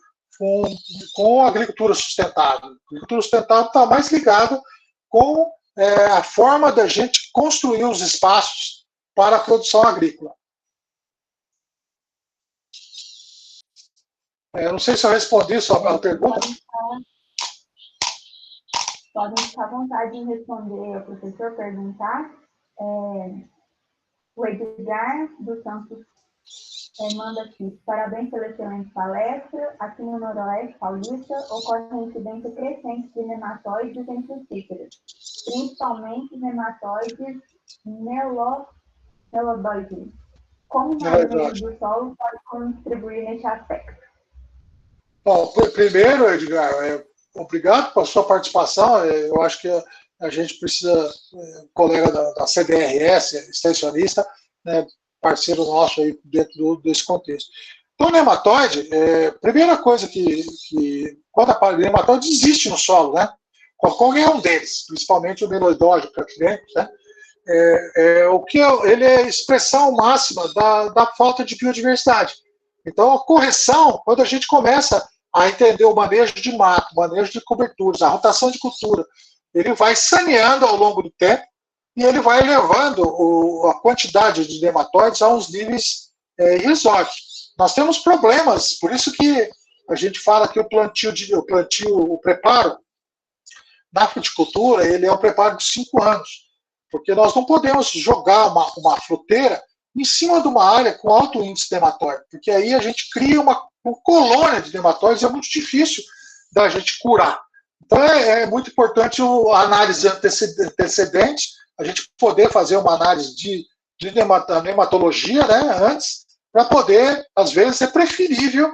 com a agricultura sustentável. A agricultura sustentável está mais ligada com a forma da gente construir os espaços para a produção agrícola. Não sei se eu respondi a pergunta. Podem ficar à vontade de responder ao professor, perguntar. O Edgar dos Santos manda aqui: parabéns pela excelente palestra. Aqui no Noroeste Paulista ocorre uma incidência crescente de nematóides entre os cícaros. principalmente nematóides melodóides. Como o manejo do solo pode contribuir nesse aspecto? Bom, primeiro, Edgar, obrigado pela sua participação. Eu acho que a gente precisa, colega da CDRS, extensionista, né, parceiro nosso aí dentro desse contexto. Então, o nematóide, primeira coisa quando a nematóide existe no solo, né? Qualquer um deles, principalmente o meloidóide, né? Ele é a expressão máxima da falta de biodiversidade. Então, a correção, quando a gente começa a entender o manejo de mato, o manejo de coberturas, a rotação de cultura, ele vai saneando ao longo do tempo e ele vai elevando a quantidade de nematóides a uns níveis irrisórios. Nós temos problemas, por isso que a gente fala que o preparo na fruticultura, ele é um preparo de 5 anos, porque nós não podemos jogar uma fruteira em cima de uma área com alto índice nematóide, porque aí a gente cria uma colônia de nematóides, é muito difícil da gente curar. Então é muito importante a análise antecedente, a gente poder fazer uma análise de nematologia, né, antes, para poder, às vezes é preferível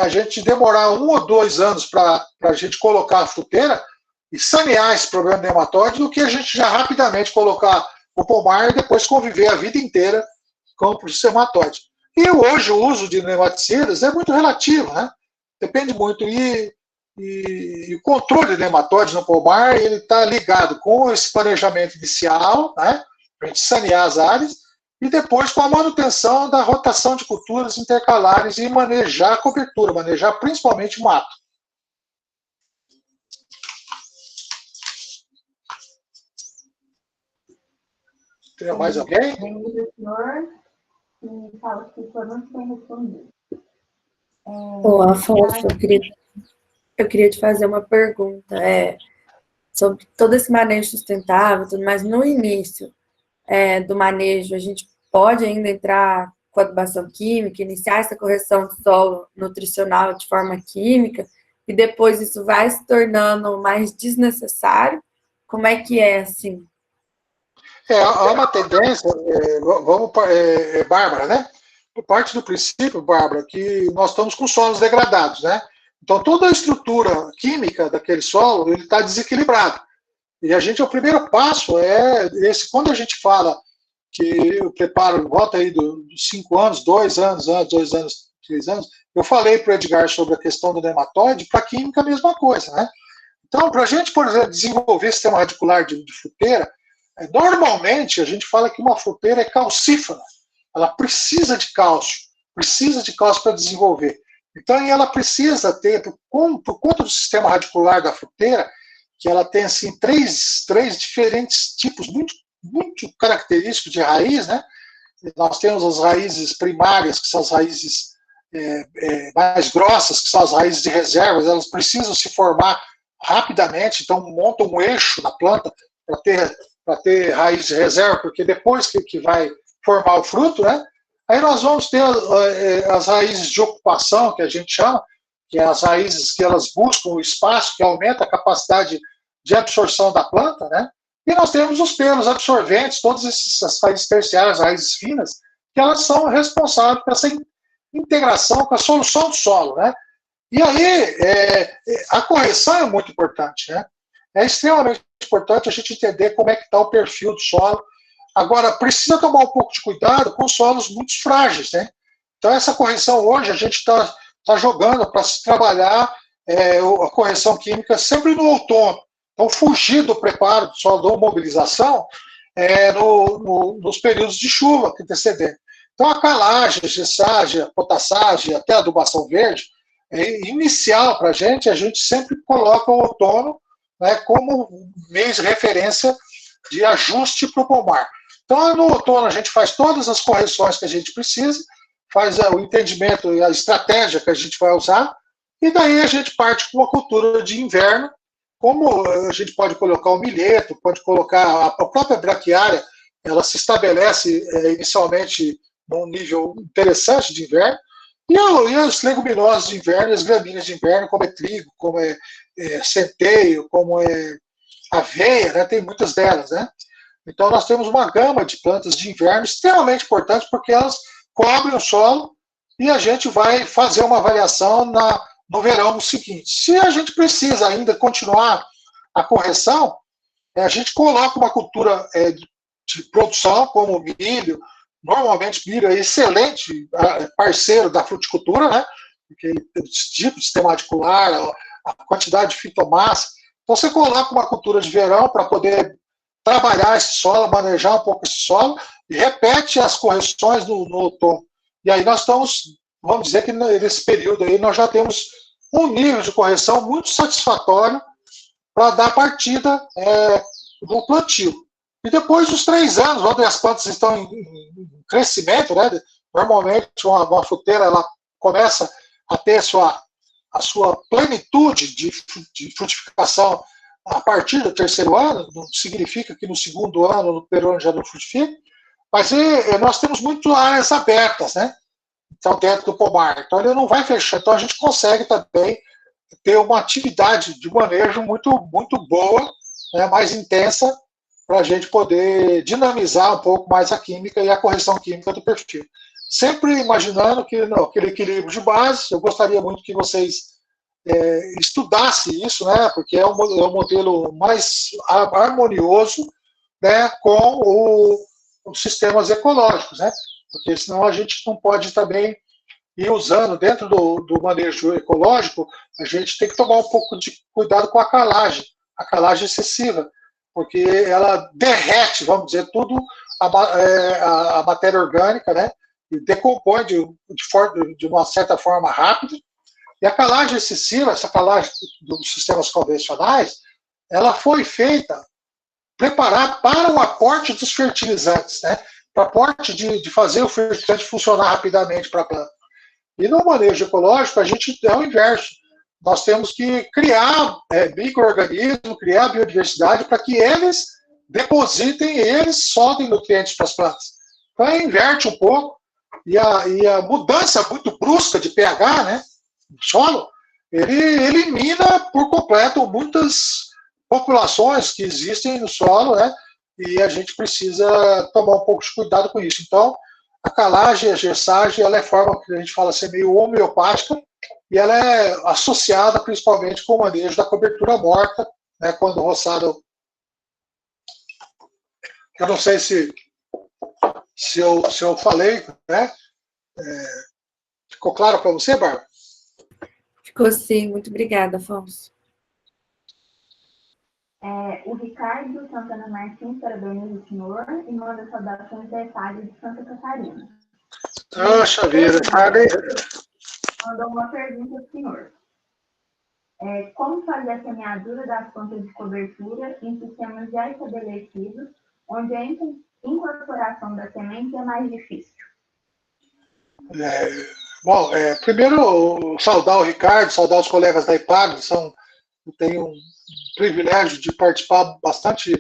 a gente demorar 1 ou 2 anos para a gente colocar a fruteira e sanear esse problema de nematóide do que a gente já rapidamente colocar o pomar e depois conviver a vida inteira com o nematóide. E hoje o uso de nematicidas é muito relativo, né? Depende muito. E o controle de nematóides no pomar, ele está ligado com esse planejamento inicial, né? Para a gente sanear as áreas, e depois com a manutenção da rotação de culturas intercalares e manejar a cobertura, manejar principalmente o mato. Tem mais alguém? Vem do senhor e fala que o senhor não tem respondido. Ô, Afonso, eu queria te fazer uma pergunta sobre todo esse manejo sustentável, tudo mais. No início do manejo, a gente pode ainda entrar com adubação química, iniciar essa correção do solo nutricional de forma química, e depois isso vai se tornando mais desnecessário? Como é que é, assim? Há uma tendência, Bárbara, né? Parte do princípio, Bárbara, que nós estamos com solos degradados, né? Então, toda a estrutura química daquele solo, ele está desequilibrado. E o primeiro passo esse, quando a gente fala que eu preparo, volta aí dos 5 anos, 2 anos, 2 anos, 3 anos, eu falei para o Edgar sobre a questão do nematóide, para a química a mesma coisa, né? Então, para a gente, por exemplo, desenvolver sistema radicular de fruteira, normalmente a gente fala que uma fruteira é calcífera, ela precisa de cálcio para desenvolver. Então, ela precisa ter, por conta do sistema radicular da fruteira, que ela tem assim, três diferentes tipos muito característicos de raiz, né? Nós temos as raízes primárias, que são as raízes mais grossas, que são as raízes de reservas, elas precisam se formar rapidamente, então montam um eixo na planta para ter raiz de reserva, porque depois que vai formar o fruto, né? Aí nós vamos ter as raízes de ocupação, que a gente chama, que é as raízes que elas buscam o espaço, que aumenta a capacidade de absorção da planta, né? E nós temos os pelos absorventes, todas essas raízes terciárias, raízes finas, que elas são responsáveis por essa integração com a solução do solo, né? E aí, a correção é muito importante, né? É extremamente importante a gente entender como é que está o perfil do solo. Agora, precisa tomar um pouco de cuidado com solos muito frágeis, né? Então, essa correção hoje, a gente está jogando para se trabalhar a correção química sempre no outono. Então, fugir do preparo do solo, da mobilização, nos períodos de chuva que antecedem. Então, a calagem, a gessagem, a potassagem, até a adubação verde, inicial para a gente sempre coloca o outono, né, como mês de referência de ajuste para o pomar. Então, no outono, a gente faz todas as correções que a gente precisa, faz o entendimento e a estratégia que a gente vai usar, e daí a gente parte com uma cultura de inverno, como a gente pode colocar o milheto, pode colocar a própria braquiária, ela se estabelece inicialmente num nível interessante de inverno, e as leguminosas de inverno, as gramíneas de inverno, como é trigo, como é centeio, como é aveia, né, tem muitas delas, né? Então, nós temos uma gama de plantas de inverno extremamente importantes, porque elas cobrem o solo e a gente vai fazer uma avaliação no verão seguinte. Se a gente precisa ainda continuar a correção, a gente coloca uma cultura de produção, como o milho. Normalmente, milho é excelente parceiro da fruticultura, né? Porque o tipo sistema radicular, a quantidade de fitomassa. Então, você coloca uma cultura de verão para poder trabalhar esse solo, manejar um pouco esse solo, e repete as correções no outono. E aí nós estamos, vamos dizer que nesse período aí nós já temos um nível de correção muito satisfatório para dar partida no plantio. E depois dos 3 anos, onde as plantas estão em crescimento, né? Normalmente uma fruteira ela começa a ter a sua plenitude de frutificação a partir do 3º ano. Não significa que no 2º ano, no 1º ano já não frutifica, mas nós temos muito áreas abertas, né? Então, dentro do pomar. Então, ele não vai fechar. Então, a gente consegue também ter uma atividade de manejo muito, muito boa, né, mais intensa, para a gente poder dinamizar um pouco mais a química e a correção química do perfil. Sempre imaginando que aquele equilíbrio de base, eu gostaria muito que vocês estudassem isso, né, porque é um modelo mais harmonioso, né, com os sistemas ecológicos, né, porque senão a gente não pode também ir usando dentro do manejo ecológico. A gente tem que tomar um pouco de cuidado com a calagem excessiva, porque ela derrete, vamos dizer, tudo a matéria orgânica, né, e decompõe de uma certa forma rápida. E a calagem excessiva, essa calagem dos sistemas convencionais, ela foi feita preparada para o aporte dos fertilizantes, né, para o aporte de fazer o fertilizante funcionar rapidamente para a planta. E no manejo ecológico, a gente é o inverso. Nós temos que criar micro-organismos, criar biodiversidade para que eles depositem, eles soltem nutrientes para as plantas. Então, inverte um pouco, e a mudança muito brusca de pH, né, do solo, ele elimina por completo muitas populações que existem no solo, né, e a gente precisa tomar um pouco de cuidado com isso. Então, a calagem, a gessagem, ela é forma que a gente fala assim, meio homeopática, e ela é associada principalmente com o manejo da cobertura morta, né, quando o roçado... Eu não sei se eu falei, né? Ficou claro para você, Bárbara? Ficou sim, muito obrigada, Afonso. O Ricardo Santana Martins parabeniza o senhor e manda saudações da EPAG de Santa Catarina. Poxa vida, mandou uma pergunta ao senhor. Como fazer a semeadura das plantas de cobertura em sistemas já estabelecidos, onde a incorporação da semente é mais difícil? Bom, primeiro, saudar o Ricardo, saudar os colegas da EPAG. Eu tenho um privilégio de participar bastante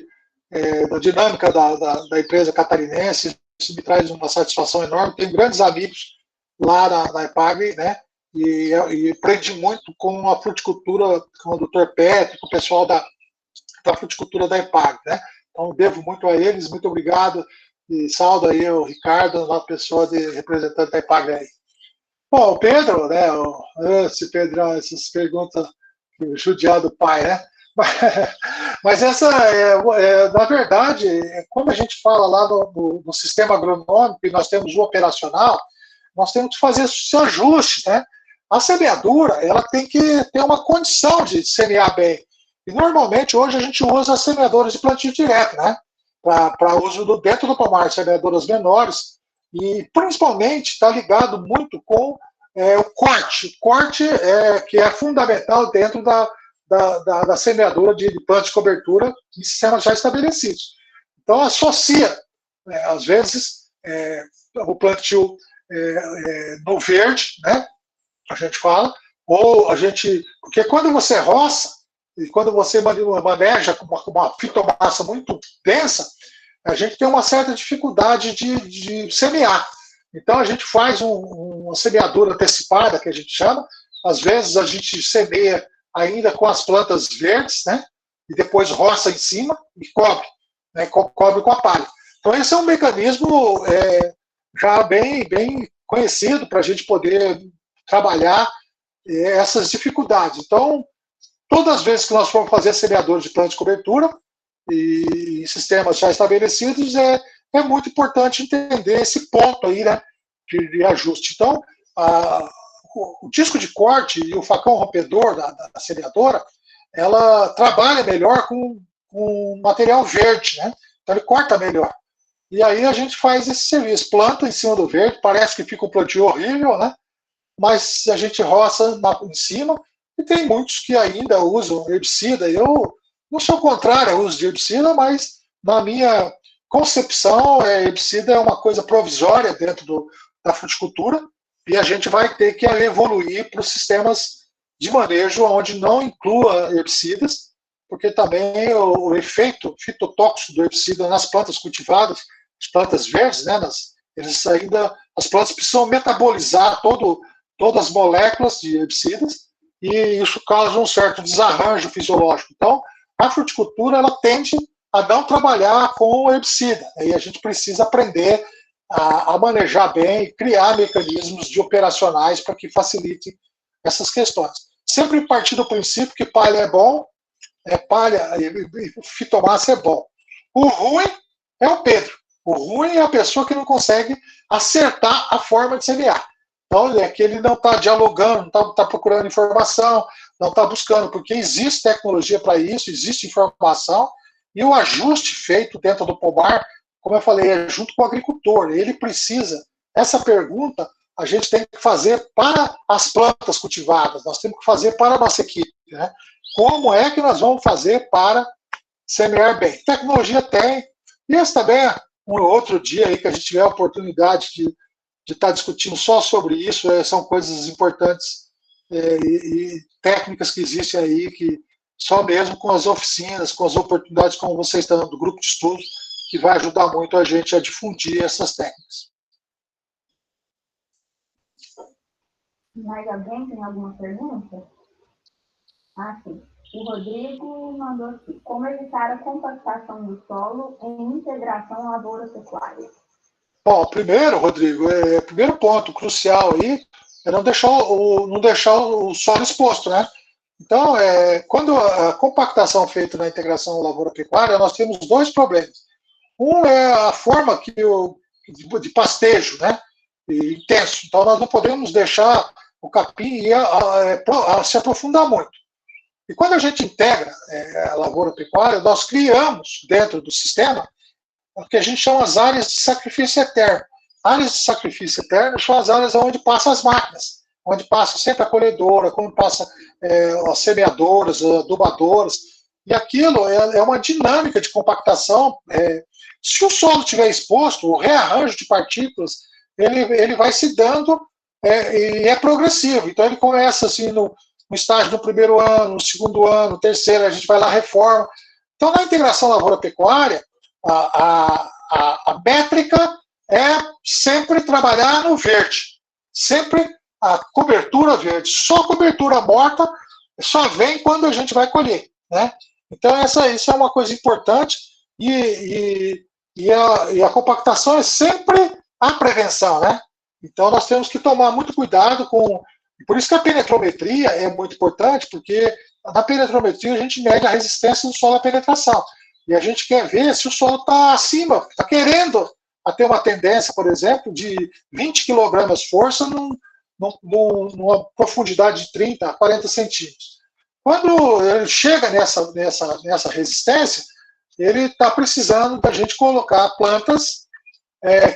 da dinâmica da empresa catarinense. Isso me traz uma satisfação enorme. Tenho grandes amigos lá na EPAG, né? E aprendi muito com a fruticultura, com o Dr. Petri, com o pessoal da fruticultura da EPAG, né? Então, devo muito a eles, muito obrigado, e saldo aí o Ricardo, a pessoa de representante da EPAG aí. Bom, o Pedro, né? Esse Pedrão, essas perguntas, judiado do pai, né? Mas essa, na verdade, como a gente fala lá no sistema agronômico, e nós temos o operacional, nós temos que fazer esses ajustes, né? A semeadura, ela tem que ter uma condição de semear bem. E normalmente hoje a gente usa as semeadoras de plantio direto, né? Para uso dentro do pomar, semeadoras menores, e principalmente está ligado muito com o corte. O corte que é fundamental dentro da semeadora de planta de cobertura em sistemas já estabelecidos. Então, associa, às vezes, o plantio no verde, né? A gente fala, ou porque quando você roça, e quando você maneja com uma fitomassa muito densa, a gente tem uma certa dificuldade de semear. Então, a gente faz uma semeadura antecipada, que a gente chama. Às vezes, a gente semeia ainda com as plantas verdes, né? e depois roça em cima e cobre, né, cobre com a palha. Então esse é um mecanismo já bem conhecido para a gente poder trabalhar essas dificuldades. Então, todas as vezes que nós formos fazer semeadores de planta de cobertura e sistemas já estabelecidos, é muito importante entender esse ponto aí, né, de ajuste. Então, o disco de corte e o facão rompedor da semeadora, ela trabalha melhor com material verde, né? Então ele corta melhor. E aí a gente faz esse serviço, planta em cima do verde, parece que fica um plantio horrível, né? Mas a gente roça em cima, e tem muitos que ainda usam herbicida. Eu não sou contrário ao uso de herbicida, mas na minha concepção, herbicida é uma coisa provisória dentro da fruticultura, e a gente vai ter que evoluir para os sistemas de manejo onde não inclua herbicidas, porque também o efeito fitotóxico do herbicida nas plantas cultivadas, as plantas verdes, né, as plantas precisam metabolizar todas as moléculas de herbicidas, e isso causa um certo desarranjo fisiológico. Então, a fruticultura ela tende a não trabalhar com herbicida, e a gente precisa aprender a manejar bem e criar mecanismos operacionais para que facilite essas questões. Sempre partir do princípio que palha é bom, palha e fitomassa é bom. O ruim é o Pedro. O ruim é a pessoa que não consegue acertar a forma de semear. Então, é que ele não está dialogando, não está procurando informação, não está buscando, porque existe tecnologia para isso, existe informação, e o ajuste feito dentro do pomar, como eu falei, é junto com o agricultor. Ele precisa, essa pergunta a gente tem que fazer para as plantas cultivadas, nós temos que fazer para a nossa equipe, né? Como é que nós vamos fazer para semear bem? Tecnologia tem, e esse também é um outro dia aí que a gente tiver a oportunidade de estar discutindo só sobre isso, são coisas importantes e técnicas que existem aí, que só mesmo com as oficinas, com as oportunidades como vocês estão do grupo de estudos, que vai ajudar muito a gente a difundir essas técnicas. Mais alguém tem alguma pergunta? Sim. O Rodrigo mandou aqui. Como evitar a compactação do solo em integração lavoura-pecuária? Bom, primeiro, Rodrigo, primeiro ponto crucial aí é não deixar o solo exposto, né? Então, quando a compactação é feita na integração lavoura-pecuária, nós temos dois problemas. Um é a forma de pastejo, né? Intenso. Então, nós não podemos deixar o capim se aprofundar muito. E quando a gente integra a lavoura-pecuária, nós criamos dentro do sistema o que a gente chama as áreas de sacrifício eterno. Áreas de sacrifício eterno são as áreas onde passam as máquinas, onde passa sempre a colhedora, onde passa as semeadoras, adubadoras, e aquilo é uma dinâmica de compactação. Se o solo estiver exposto, o rearranjo de partículas, ele vai se dando e é progressivo. Então ele começa assim no estágio do primeiro ano, no segundo ano, no terceiro, a gente vai lá, reforma. Então na integração lavoura-pecuária, a métrica é sempre trabalhar no verde, sempre a cobertura verde. Só cobertura morta só vem quando a gente vai colher, né? Então isso é uma coisa importante, e a compactação é sempre a prevenção, né? Então nós temos que tomar muito cuidado com... Por isso que a penetrometria é muito importante, porque na penetrometria a gente mede a resistência do solo à penetração. E a gente quer ver se o solo está acima, está querendo ter uma tendência, por exemplo, de 20 kg força numa profundidade de 30 a 40 centímetros. Quando ele chega nessa resistência, ele está precisando da gente colocar plantas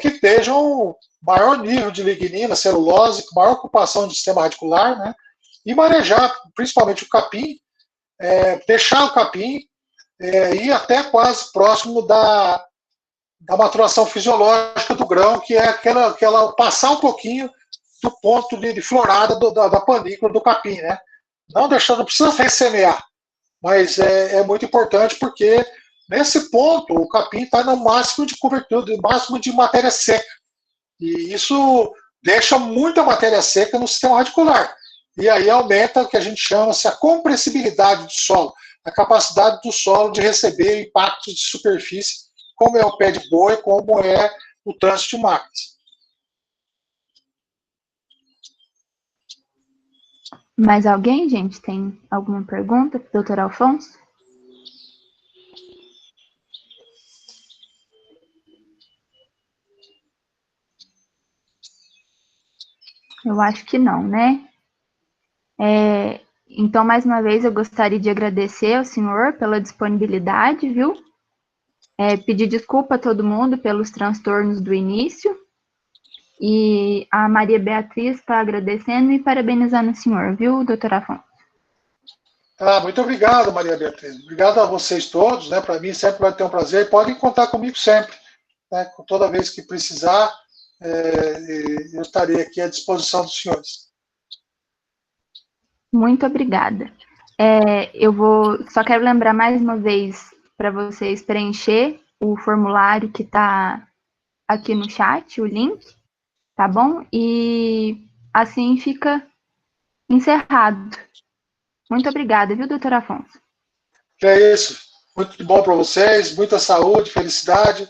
que estejam maior nível de lignina, celulose, maior ocupação do sistema radicular, né? E manejar principalmente o capim, deixar o capim ir até quase próximo da maturação fisiológica do grão, que é aquela passar um pouquinho do ponto de florada da panícula do capim, né? Não precisa ressemear, mas é muito importante porque nesse ponto o capim está no máximo de cobertura, no máximo de matéria seca. E isso deixa muita matéria seca no sistema radicular. E aí aumenta o que a gente chama a compressibilidade do solo. a capacidade do solo de receber impactos de superfície, como é o pé de boi, como é o trânsito de máquinas. Mais alguém, gente? Tem alguma pergunta para o doutor Alfonso? Eu acho que não, né? Então, mais uma vez, eu gostaria de agradecer ao senhor pela disponibilidade, viu? Pedir desculpa a todo mundo pelos transtornos do início. E a Maria Beatriz está agradecendo e parabenizando o senhor, viu, doutor Afonso? Muito obrigado, Maria Beatriz. Obrigado a vocês todos, né? Para mim sempre vai ter um prazer. Podem contar comigo sempre, né? Toda vez que precisar, eu estarei aqui à disposição dos senhores. Muito obrigada. Só quero lembrar mais uma vez para vocês preencher o formulário que está aqui no chat, o link, tá bom? E assim fica encerrado. Muito obrigada, viu, doutor Afonso? É isso. Muito bom para vocês, muita saúde, felicidade.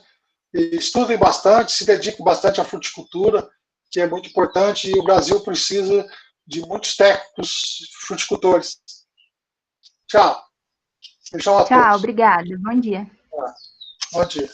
E estudem bastante, se dediquem bastante à fruticultura, que é muito importante, e o Brasil precisa de muitos técnicos fruticultores. Tchau. Beijão a todos. Tchau, obrigada. Bom dia. Bom dia.